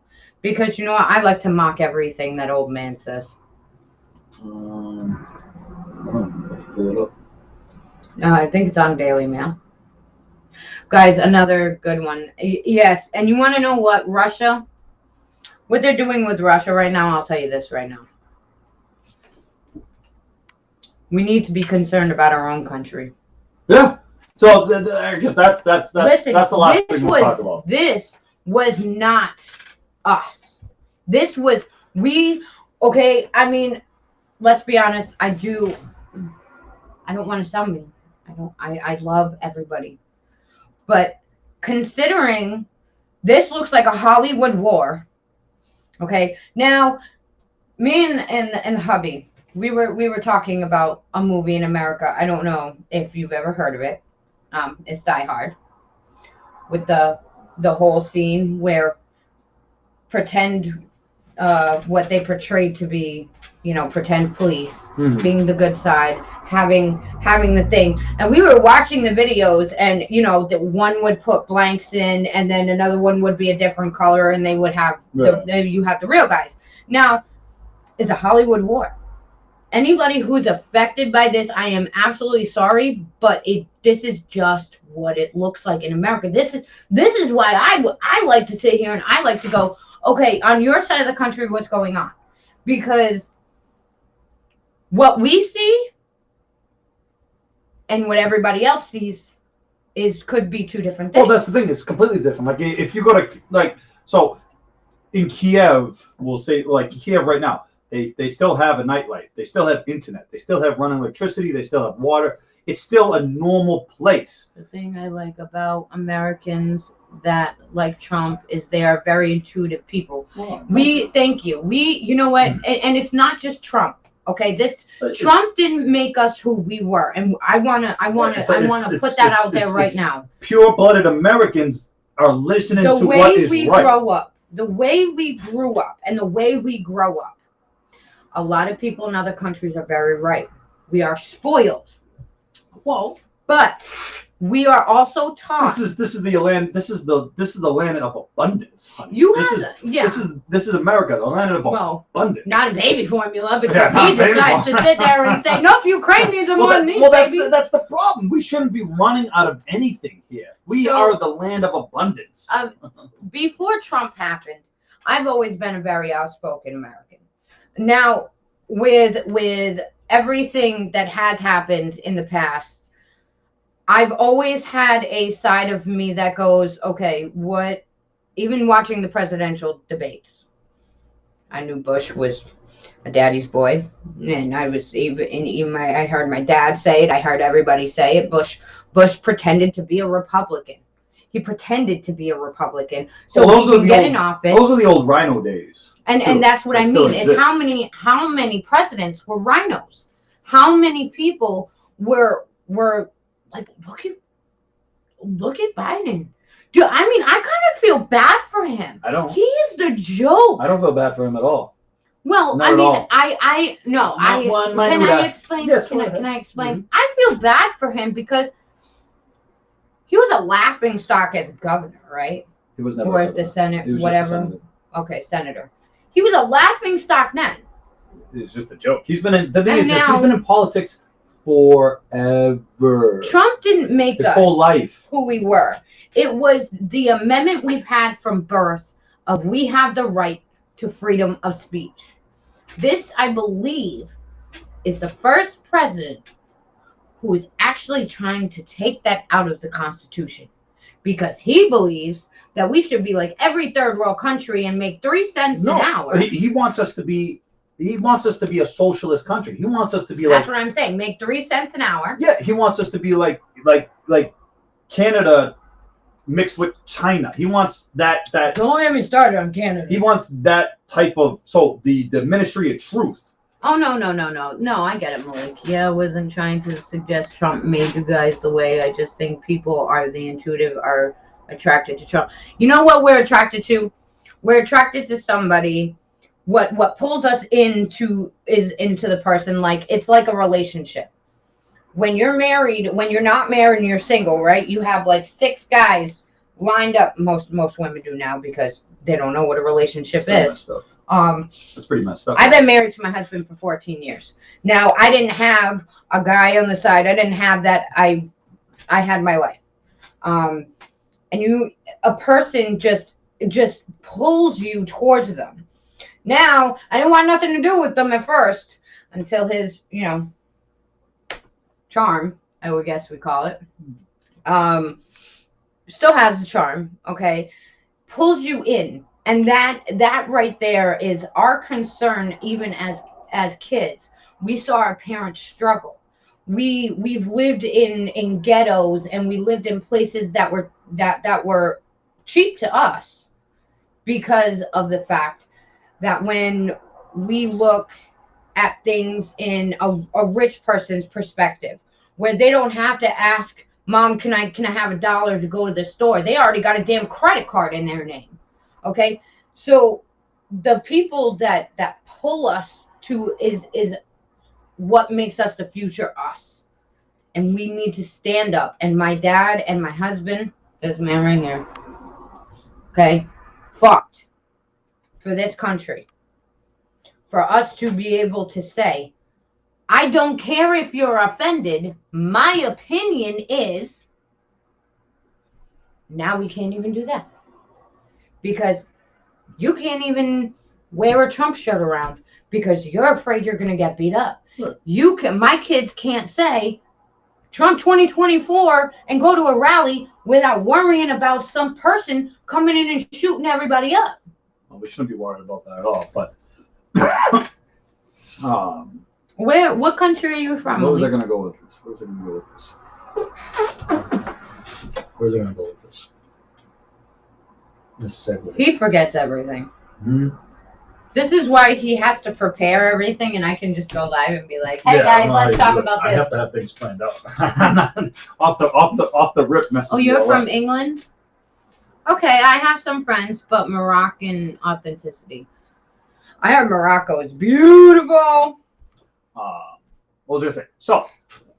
because you know what? I like to mock everything that old man says.
Let's pull it up.
I think it's on Daily Mail. Guys, another good one. Yes, and you want to know what Russia? What they're doing with Russia right now, I'll tell you this right now. We need to be concerned about our own country.
Yeah. So I guess that's the last thing we'll talk about.
This was not us. This was okay, I mean, let's be honest, I don't want to sound mean. I love everybody. But considering this looks like a Hollywood war. Okay, now me and hubby, we were talking about a movie in America. I don't know if you've ever heard of it. It's Die Hard, with the whole scene where pretend what they portrayed to be, you know, pretend police, being the good side, having the thing. And we were watching the videos, and you know, that one would put blanks in, and then another one would be a different color, and they would have you have the real guys. Now, it's a Hollywood war. Anybody who's affected by this, I am absolutely sorry, but this is just what it looks like in America. This is why I like to sit here and I like to go, okay, on your side of the country, what's going on? Because what we see and what everybody else sees could be two different things.
Well, that's the thing. It's completely different. Like if you go to so in Kiev, we'll say like Kiev right now, they still have a nightlife. They still have internet. They still have running electricity. They still have water. It's still a normal place.
The thing I like about Americans that like Trump is they are very intuitive people.
Well,
Thank you. You know what? And it's not just Trump. Okay, Trump didn't make us who we were, and I wanna put that out there right now.
Pure-blooded Americans are listening to what is right.
The way we grew up, and the way we grow up. A lot of people in other countries are very right. We are spoiled.
Well,
but we are also taught.
This is the land. This is the land of abundance, honey. This is America, the land of abundance.
Not a baby formula, because he decides to sit there and say, "Nope, Ukraine needs more than these babies."
That's the problem. We shouldn't be running out of anything here. We are the land of abundance.
Before Trump happened, I've always been a very outspoken American. Now, with everything that has happened in the past, I've always had a side of me that goes, okay, what? Even watching the presidential debates, I knew Bush was a daddy's boy, and I was I heard my dad say it. I heard everybody say it. Bush pretended to be a Republican. He pretended to be a Republican so
Well,
he can get in office.
Those are the old rhino days.
And that's what I mean is how many presidents were rhinos? How many people were like, look at Biden. Dude, I mean, I kind of feel bad for him.
I don't.
He is the joke.
I don't feel bad for him at all.
Well,
Not
I
at
mean,
all.
Can I explain?
Yes,
Can I explain?
Mm-hmm.
I feel bad for him because he was a laughing stock as a governor, right?
He was never.
Or as the Senate, whatever.
Senator.
Okay, senator. He was a laughing stock then.
It was just a joke. He's been in. The thing is, he's been in politics forever.
Trump didn't make
his
us
whole life
who we were. It was the amendment we've had from birth of we have the right to freedom of speech. This, I believe, is the first president who is actually trying to take that out of the Constitution because he believes that we should be like every third world country and make 3 cents an hour.
He wants us to be. He wants us to be a socialist country. He wants us to be
That's what I'm saying. Make 3 cents an hour.
Yeah, he wants us to be like Canada mixed with China. He wants that.
Don't get me started on Canada.
He wants that type of the Ministry of Truth.
Oh no! I get it, Malik. Yeah, I wasn't trying to suggest Trump made you guys the way. I just think people are attracted to Trump. You know what we're attracted to? We're attracted to somebody. What pulls us into the person, like it's like a relationship. When you're married, when you're not married and you're single, right? You have like 6 guys lined up. Most women do now because they don't know what a relationship is.
That's pretty messed up.
I've been married to my husband for 14 years. Now I didn't have a guy on the side. I didn't have that. I had my life. And a person just pulls you towards them. Now, I didn't want nothing to do with them at first until his, charm, I would guess we call it. Still has the charm, okay? Pulls you in. And that right there is our concern even as kids. We saw our parents struggle. We've lived in ghettos and we lived in places that were cheap to us because of the fact that when we look at things in a rich person's perspective, where they don't have to ask, Mom, can I have $1 to go to the store? They already got a damn credit card in their name. Okay? So the people that pull us to is what makes us the future us. And we need to stand up. And my dad and my husband, this man right here, okay, fought for this country, for us to be able to say, I don't care if you're offended. My opinion is, now we can't even do that. Because you can't even wear a Trump shirt around because you're afraid you're going to get beat up. Sure. My kids can't say Trump 2024 and go to a rally without worrying about some person coming in and shooting everybody up.
Well, we shouldn't be worried about that at all, but
what country are you from?
Where was I going to go with this? Where's it going to go with this? This segue.
He forgets everything.
Mm-hmm.
This is why he has to prepare everything, and I can just go live and be like, "Hey guys, let's talk about this."
I have to have things planned out. off the rip message.
Oh, you're from England? Okay, I have some friends, but Moroccan authenticity. I heard Morocco is beautiful.
What was I gonna say? So,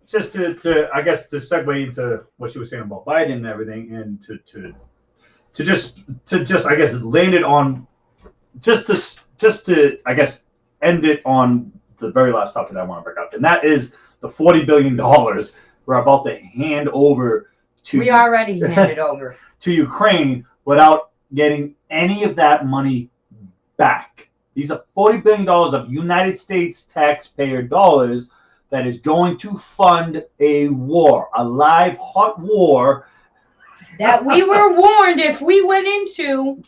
just to I guess to segue into what she was saying about Biden and everything, and to just I guess land it on just to I guess end it on the very last topic that I want to bring up, and that is the $40 billion we're about to hand over to.
We already handed over
to Ukraine without getting any of that money back. These are $40 billion of United States taxpayer dollars that is going to fund a war, a live, hot war
that we were warned if we went into.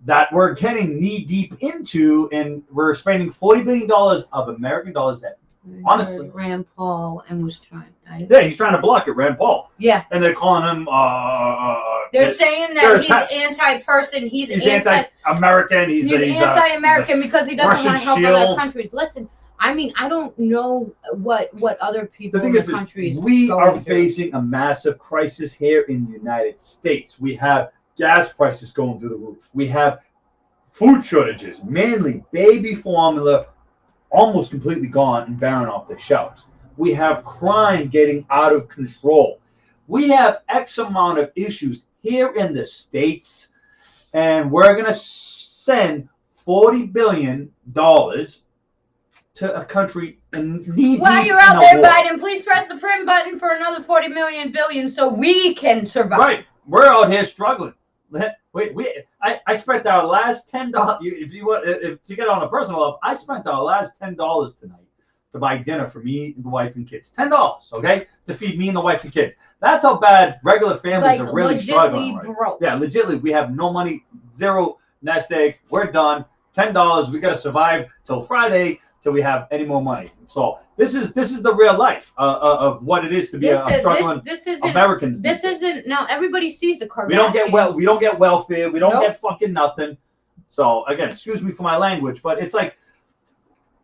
That we're getting knee deep into, and we're spending $40 billion of American dollars that, honestly,
Rand Paul and was trying.
Yeah, he's trying to block it, Rand Paul.
Yeah.
And they're calling him.
They're saying that he's anti-person. He's
anti-American. He's
anti-American because he doesn't want to help
shield.
other countries. Listen, I mean, I don't know what other people in the countries.
We are facing a massive crisis here in the United States. We have gas prices going through the roof. We have food shortages, mainly baby formula, almost completely gone and barren off the shelves. We have crime getting out of control. We have X amount of issues here in the States, and we're going to send $40 billion to a country in need.
While you're out there, Biden, please press the print button for another 40 million billion so we can survive.
Right. We're out here struggling. I spent our last $10. If to get on a personal level, I spent our last $10 tonight to buy dinner for me, the wife, and kids. $10, okay, to feed me and the wife and kids. That's how bad regular families are really struggling. Right?
Broke.
Yeah, legitimately, we have no money, zero nest egg. We're done. $10. We got to survive till Friday till we have any more money. So this is the real life of what it is to be a struggling Americans.
This isn't now. Everybody sees the Kardashians.
We don't get welfare. We don't get fucking nothing. So again, excuse me for my language, but it's like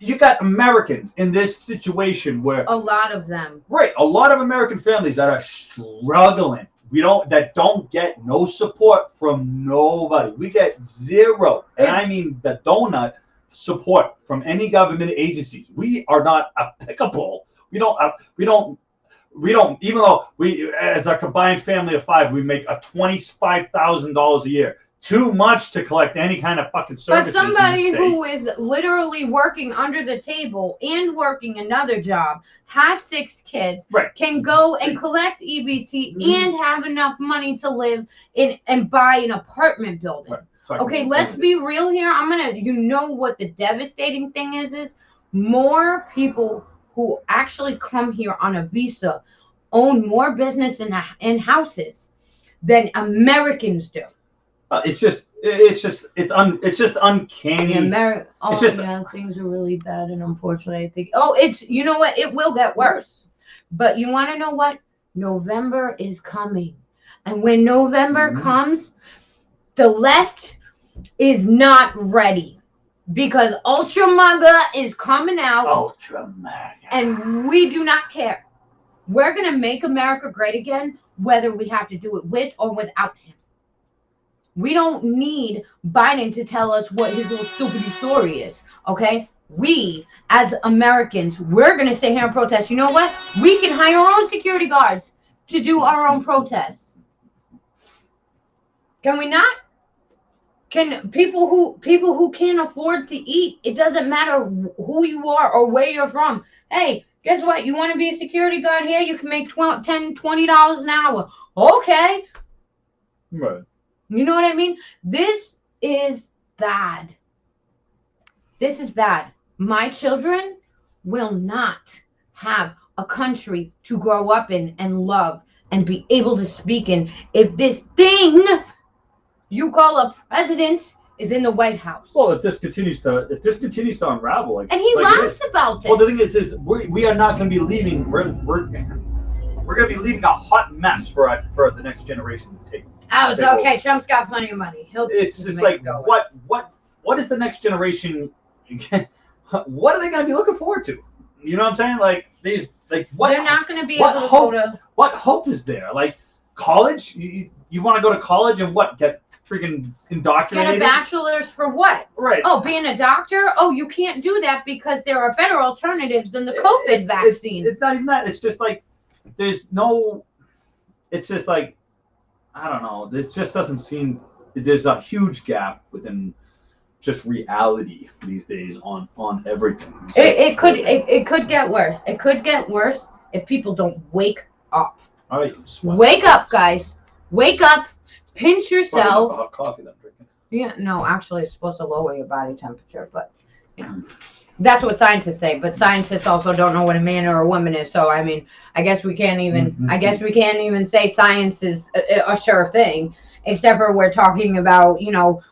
you got Americans in this situation where
a lot of them,
right, a lot of American families that are struggling. That don't get no support from nobody. We get zero, and I mean the donut support from any government agencies. We are not applicable. We don't even though we as a combined family of 5 we make a $25,000 a year. Too much to collect any kind of fucking services.
But somebody who is literally working under the table and working another job, has 6 kids,
right,
can go and collect EBT and have enough money to live in and buy an apartment building. Right. So okay, let's be real here. What the devastating thing is more people who actually come here on a visa own more business in houses than Americans do.
It's just uncanny.
Things are really bad, and unfortunately, I think. You know what? It will get worse. But you want to know what? November is coming, and when November comes, the left is not ready because Ultra MAGA is coming out.
Ultra MAGA,
and we do not care. We're gonna make America great again, whether we have to do it with or without him. We don't need Biden to tell us what his little stupid story is, okay? We, as Americans, we're going to sit here and protest. You know what? We can hire our own security guards to do our own protests. Can we not? Can people who can't afford to eat, it doesn't matter who you are or where you're from. Hey, guess what? You want to be a security guard here? You can make $10, $20 an hour. Okay.
Right.
You know what I mean? This is bad. This is bad. My children will not have a country to grow up in and love and be able to speak in if this thing you call a president is in the White House.
Well, if this continues to unravel,
and he laughs about this.
Well, the thing is we are not going to be leaving. We're going to be leaving a hot mess for the next generation to take.
It's okay. Trump's got plenty of money.
It's just like what is the next generation? What are they going to be looking forward to? You know what I'm saying? Like what?
They're not going to be able to go to.
What hope is there? Like college? You want to go to college and what? Get freaking indoctrinated?
Get a bachelor's for what?
Right.
Oh, being a doctor? Oh, you can't do that because there are better alternatives than the COVID vaccine.
It's not even that. It's just like there's no. It's just like. I don't know. This just doesn't seem. There's a huge gap within just reality these days on everything.
It could get worse. It could get worse if people don't wake up.
All right,
wake up, guys. Wake up. Pinch yourself.
Hot coffee that I'm drinking.
Yeah, no, actually, it's supposed to lower your body temperature, but yeah. That's what scientists say, but scientists also don't know what a man or a woman is. So I mean, I guess we can't even say science is a sure thing, except for we're talking about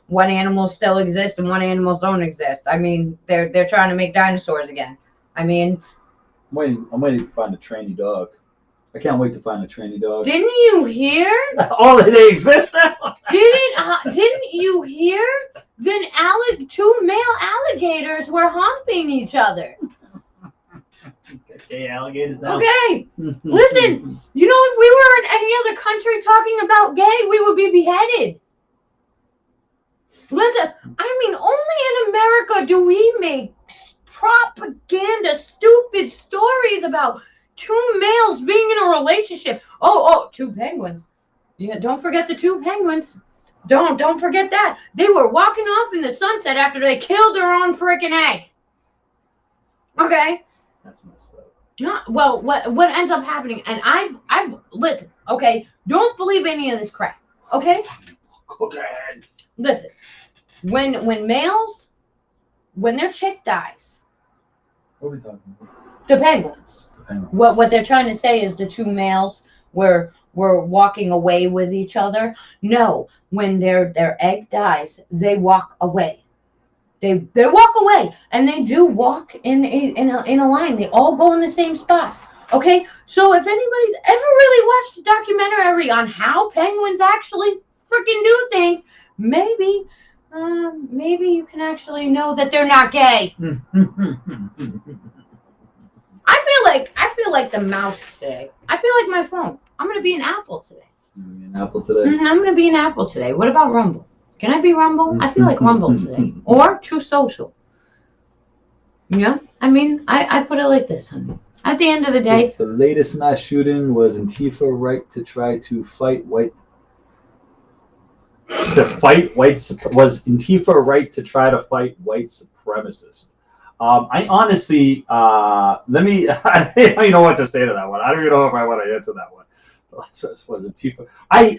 what animals still exist and what animals don't exist. I mean, they're trying to make dinosaurs again. I mean,
I'm waiting to find a trainee dog. I can't wait to find a trainee dog.
didn't you hear?
Oh, they exist now.
Didn't you hear? Then two male alligators were humping each other.
Gay alligators now.
Okay, listen. If we were in any other country talking about gay, we would be beheaded. Listen, I mean, only in America do we make propaganda, stupid stories about two males being in a relationship. Oh, two penguins. Yeah, don't forget the two penguins. Don't forget that. They were walking off in the sunset after they killed their own freaking egg. Okay?
That's messed up.
Well, what ends up happening, and I've listen, okay? Don't believe any of this crap. Okay?
Go ahead.
Listen. When males, when their chick dies.
What are we talking about?
The penguins.
Penguins.
What they're trying to say is the two males were walking away with each other. No, when their egg dies, they walk away. They walk away, and they do walk in a line. They all go in the same spot. Okay, so if anybody's ever really watched a documentary on how penguins actually freaking do things, maybe you can actually know that they're not gay. I feel like the mouse today. I feel like my phone. I'm gonna be an apple today.
An apple today.
I'm gonna be an apple today. What about Rumble? Can I be Rumble? I feel like Rumble today. Or True Social. Yeah? I mean, I put it like this, honey. At the end of the day...
The latest mass shooting was Antifa right to try to fight white... Was Antifa right to try to fight white supremacists? I honestly... I don't even know what to say to that one. I don't even know if I want to answer that one. Was Antifa... I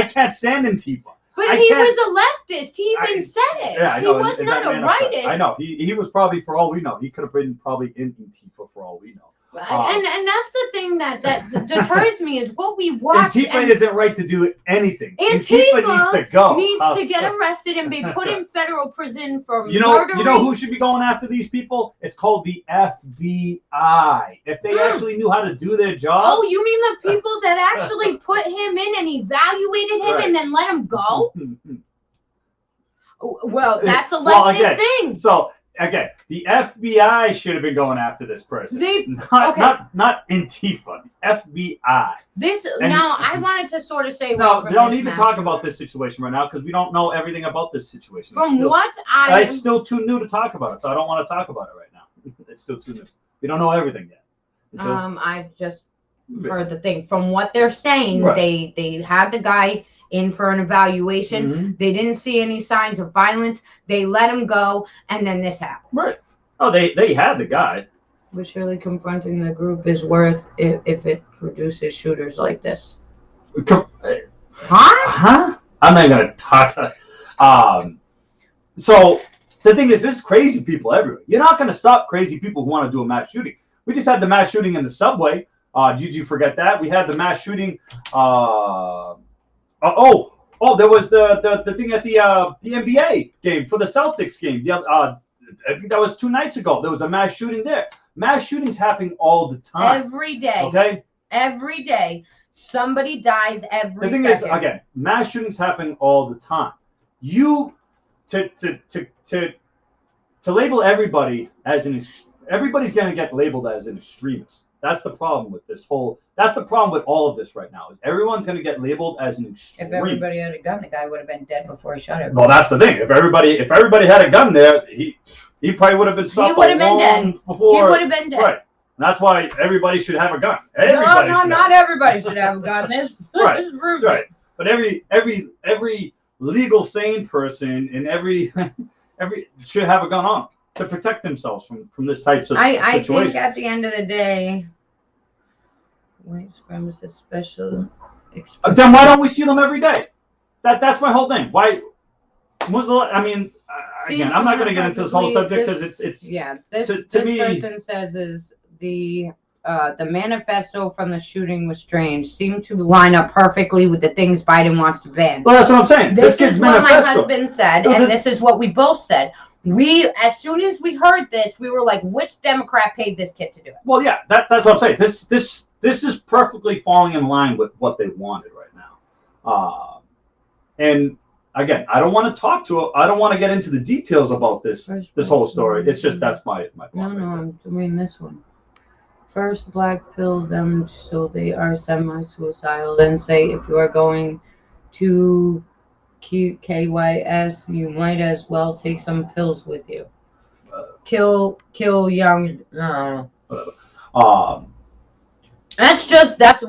can't stand Antifa.
But he was a leftist. He even said it. Yeah, he was not a rightist.
I know. He was probably, for all we know, he could have been probably in Antifa for all we know.
And that's the thing that deters me is what we watch.
Antifa isn't right to do anything. Antifa needs to go.
Needs to get arrested and be put in federal prison for
murdering. You know who should be going after these people? It's called the FBI. If they actually knew how to do their job.
Oh, you mean the people that actually put him in and evaluated him and then let him go? Well, that's a leftist thing.
So. Again, the FBI should have been going after this person. Not Antifa, the FBI.
Now, I wanted to sort of say...
No, don't even talk about this situation right now because we don't know everything about this situation. It's still too new to talk about it, so I don't want to talk about it right now. It's still too new. We don't know everything yet.
I just heard the thing. From what they're saying, they had the guy in for an evaluation. Mm-hmm. They didn't see any signs of violence. They let him go, and then this happened.
Right. Oh, they had the guy.
But surely confronting the group is worth if it produces shooters like this.
Huh? I'm not going to talk. So the thing is, there's crazy people everywhere. You're not going to stop crazy people who want to do a mass shooting. We just had the mass shooting in the subway. Did you forget that? We had the mass shooting... there was the thing at the NBA game for the Celtics game. I think that was 2 nights ago. There was a mass shooting there. Mass shootings happen all the time.
Every day.
Okay?
Every day. Somebody dies every
The thing is, again, mass shootings happen all the time. To label everybody as everybody's going to get labeled as an extremist. That's the problem with that's the problem with all of this right now, is everyone's going to get labeled as an extremist.
If everybody had a gun, the guy would have been dead before he shot everybody.
Well, that's the thing. If everybody had a gun there, he probably would have been stopped long before.
He would have been dead.
Right. And that's why everybody should have a gun.
Not everybody should have a gun. This is rude.
Right. But every legal sane person and every should have a gun on to protect themselves from this types of situations.
I think at the end of the day, white supremacist special.
Then why don't we see them every day? That's my whole thing. Why? I mean, again, I'm not going to get into this whole subject because it's
yeah. This
to me.
Person says is the manifesto from the shooting was strange. Seemed to line up perfectly with the things Biden wants to ban.
Well, that's what I'm saying.
This is what my husband said, and this is what we both said. As soon as we heard this, we were like, which Democrat paid this kid to do it?
Well, yeah, that's what I'm saying. This is perfectly falling in line with what they wanted right now. And again, I don't want to get into the details about this whole story. It's just that's my point.
No, I'm doing this one. First, black pill them so they are semi-suicidal. Then say if you are going to KYS, you might as well take some pills with you. Kill young. No.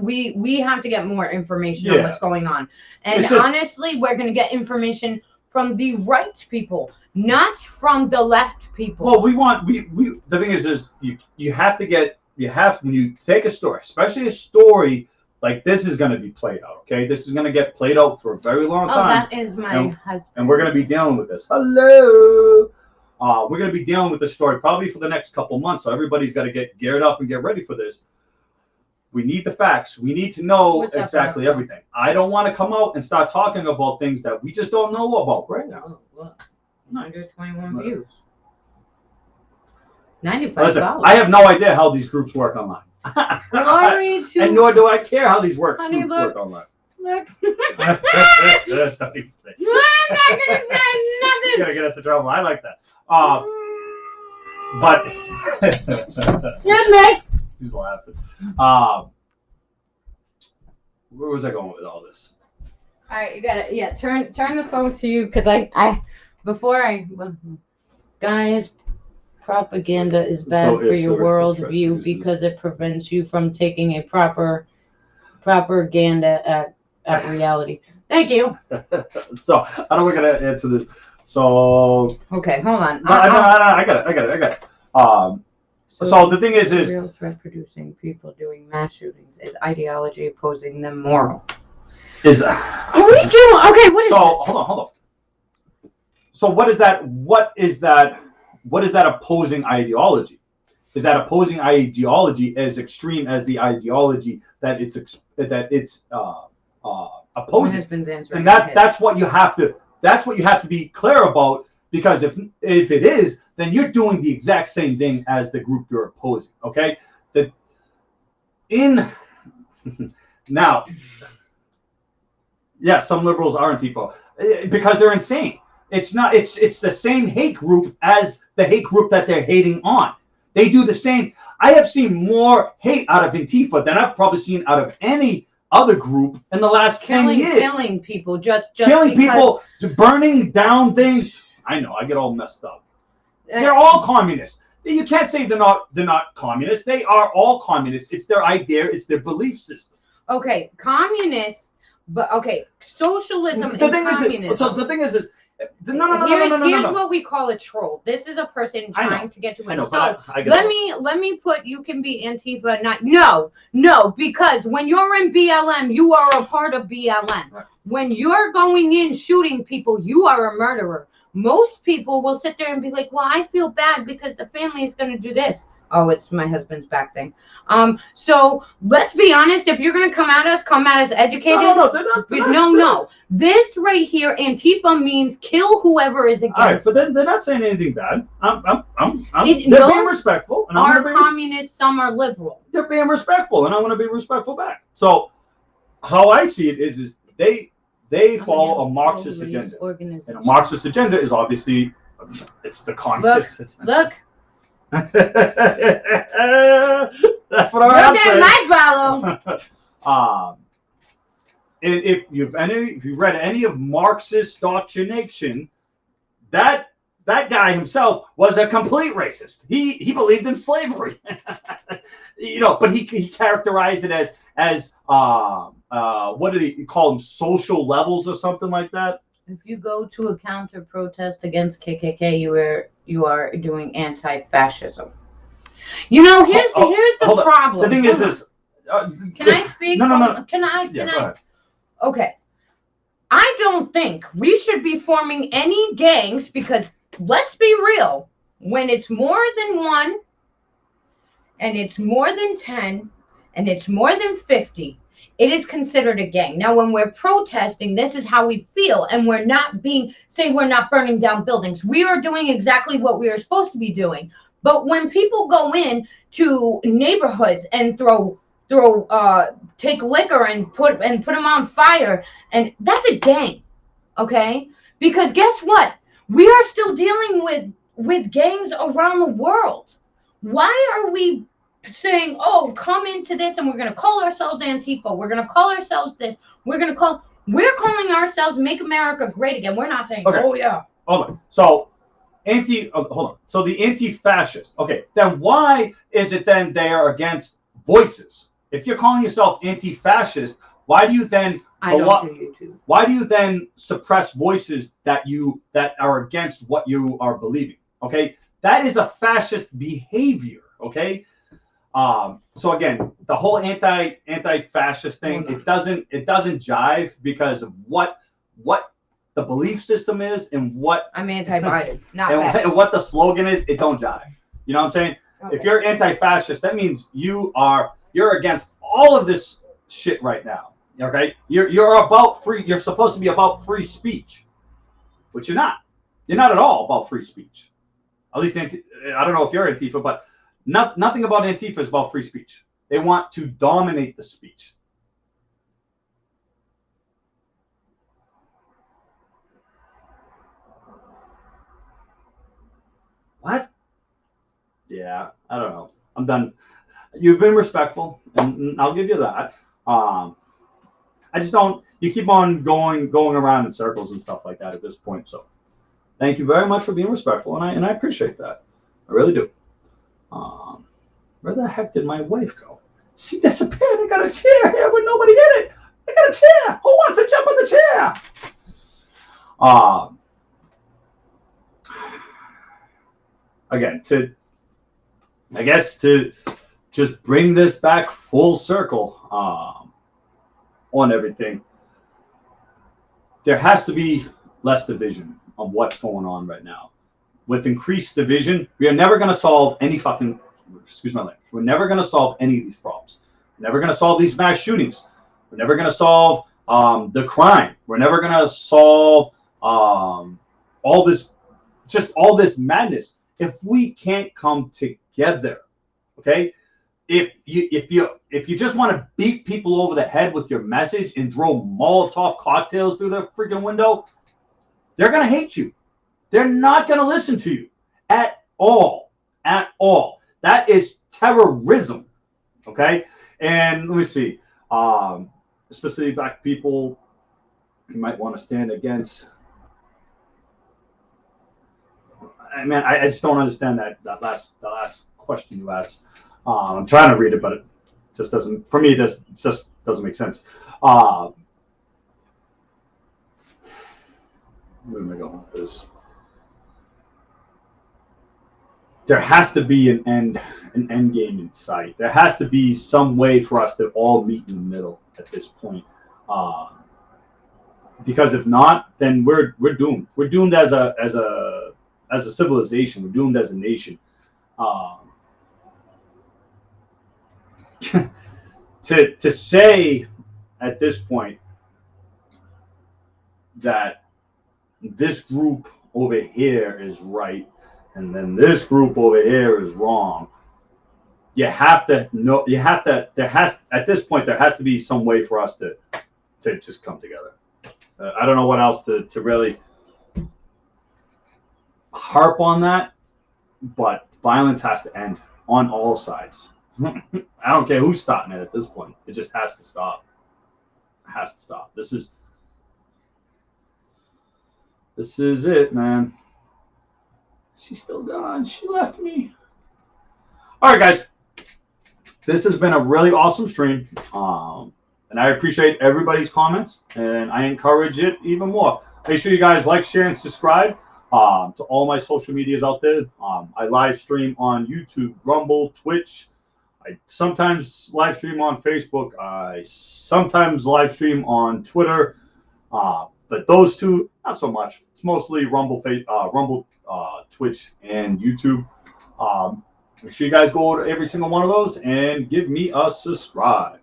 We have to get more information on what's going on. And honestly, we're going to get information from the right people, not from the left people.
Well, the thing is you have when you take a story, especially a story like this is going to be played out, okay? This is going to get played out for a very long time.
That is my husband.
And we're going to be dealing with this. Hello. We're going to be dealing with this story probably for the next couple months. So everybody's got to get geared up and get ready for this. We need the facts. We need to know exactly everything. I don't want to come out and start talking about things that we just don't know about right now.
Look. 121 views. 95
Listen, I have no idea how these groups work online. And nor do I care how these groups work online.
Look.
I'm not gonna say nothing. You're gonna get us in trouble. I like that. But
yes, mate.
She's laughing. Where was I going with all this?
All right, you gotta turn the phone to you because guys, propaganda is bad for your worldview because it prevents you from taking a propaganda at reality. Thank you.
So how are we gonna answer this? So
okay, hold on.
I got it. So the thing is
real threat producing people doing mass shootings is ideology opposing them moral. Are we doing? Okay, what is this?
Hold on. So what is that? What is that opposing ideology? Is that opposing ideology as extreme as the ideology that it's opposing? And that's what you have to be clear about, because if it is, then you're doing the exact same thing as the group you're opposing. Okay, now, yeah, some liberals are Antifa because they're insane. It's not. It's the same hate group as the hate group that they're hating on. They do the same. I have seen more hate out of Antifa than I've probably seen out of any other group in the last 10 years.
Killing people, just
killing people, burning down things. I know. I get all messed up. They're all communists. You can't say they're not communists. They are all communists. It's their idea. It's their belief system.
Okay, communists, but okay, socialism and communism.
So the thing is no.
Here's what we call a troll. This is a person trying to get to win. So let me put. You can be Antifa, no, because when you're in BLM, you are a part of BLM. Right. When you're going in shooting people, you are a murderer. Most people will sit there and be like, well, I feel bad because the family is going to do this. Oh, it's my husband's back thing. So let's be honest. If you're going to come at us educated. No. This right here, Antifa means kill whoever is against.
All right, but they're not saying anything bad. They're being respectful. And
are communists, some are liberal.
They're being respectful, and I'm going to be respectful back. So how I see it is they follow a Marxist agenda. And a Marxist agenda is obviously, it's the communist.
Look.
That's what I'm saying.
My follow.
And if you've read any of Marxist doctrination, that guy himself was a complete racist. He believed in slavery, but he characterized it as what do they call them, social levels or something like that.
If you go to a counter protest against KKK, you are doing anti-fascism. Here's the problem.
The thing is this.
Can I speak?
No.
Can I?
Go ahead.
Okay. I don't think we should be forming any gangs because let's be real, when it's more than one and it's more than 10 and it's more than 50, it is considered a gang. Now, when we're protesting, this is how we feel, and we're not we're not burning down buildings. We are doing exactly what we are supposed to be doing. But when people go in to neighborhoods and take liquor and put them on fire, and that's a gang, okay? Because guess what? We are still dealing with gangs around the world. Why are we saying, oh, come into this and we're going to call ourselves Antifa, we're going to call ourselves this, we're calling ourselves Make America Great Again. We're not saying,
okay.
Oh yeah,
hold on. So hold on. So the anti-fascist. Okay, then why is it then they are against voices? If you're calling yourself anti-fascist, why do you then why do you then suppress voices that are against what you are believing? Okay, that is a fascist behavior. Okay, so again, the whole anti-fascist thing, it doesn't jive because of what the belief system is and what
I'm anti-Biden, not
and what the slogan is. It don't jive. You know what I'm saying? Okay. If you're anti-fascist, that means you're against all of this shit right now. Okay, you're about free. You're supposed to be about free speech, but you're not. You're not at all about free speech. At least I don't know if you're Antifa, but nothing about Antifa is about free speech. They want to dominate the speech. What? Yeah, I don't know. I'm done. You've been respectful, and I'll give you that. I just don't. You keep on going around in circles and stuff like that at this point. So, thank you very much for being respectful, and I appreciate that. I really do. Where the heck did my wife go? She disappeared. I got a chair here with nobody in it. I got a chair. Who wants to jump on the chair? Again, to just bring this back full circle on everything, there has to be less division on what's going on right now. With increased division, we are never going to solve any fucking, excuse my language, we're never going to solve any of these problems. We're never going to solve these mass shootings. We're never going to solve the crime. We're never going to solve all this madness if we can't come together. Okay? If you just want to beat people over the head with your message and throw Molotov cocktails through their freaking window, they're going to hate you. They're not going to listen to you at all. At all. That is terrorism. Okay? And let me see. Especially black people, you might want to stand against. I mean, I just don't understand the last question you asked. I'm trying to read it, but it just doesn't. For me, it just doesn't make sense. Where am I going with this? There has to be an end game in sight. There has to be some way for us to all meet in the middle at this point. Because if not, then we're doomed. We're doomed as a civilization. We're doomed as a nation. To say at this point that this group over here is right and then this group over here is wrong, you have to know. At this point there has to be some way for us to just come together. I don't know what else to really harp on that, but violence has to end on all sides. I don't care who's starting it at this point. It just has to stop. It has to stop. This is it, man. She's still gone. She left me. All right, guys. This has been a really awesome stream. And I appreciate everybody's comments, and I encourage it even more. Make sure you guys like, share, and subscribe to all my social medias out there. I live stream on YouTube, Rumble, Twitch. I sometimes live stream on Facebook. I sometimes live stream on Twitter. But but those two, not so much. It's mostly Rumble, Twitch, and YouTube. Make sure you guys go to every single one of those and give me a subscribe.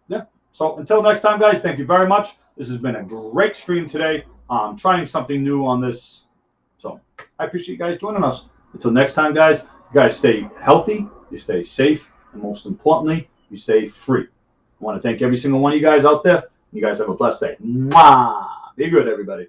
Yeah. So until next time, guys, thank you very much. This has been a great stream today. Trying something new on this. So I appreciate you guys joining us. Until next time, guys, you guys stay healthy, you stay safe, and most importantly, you stay free. I want to thank every single one of you guys out there. You guys have a blessed day. Mwah! Be good, everybody.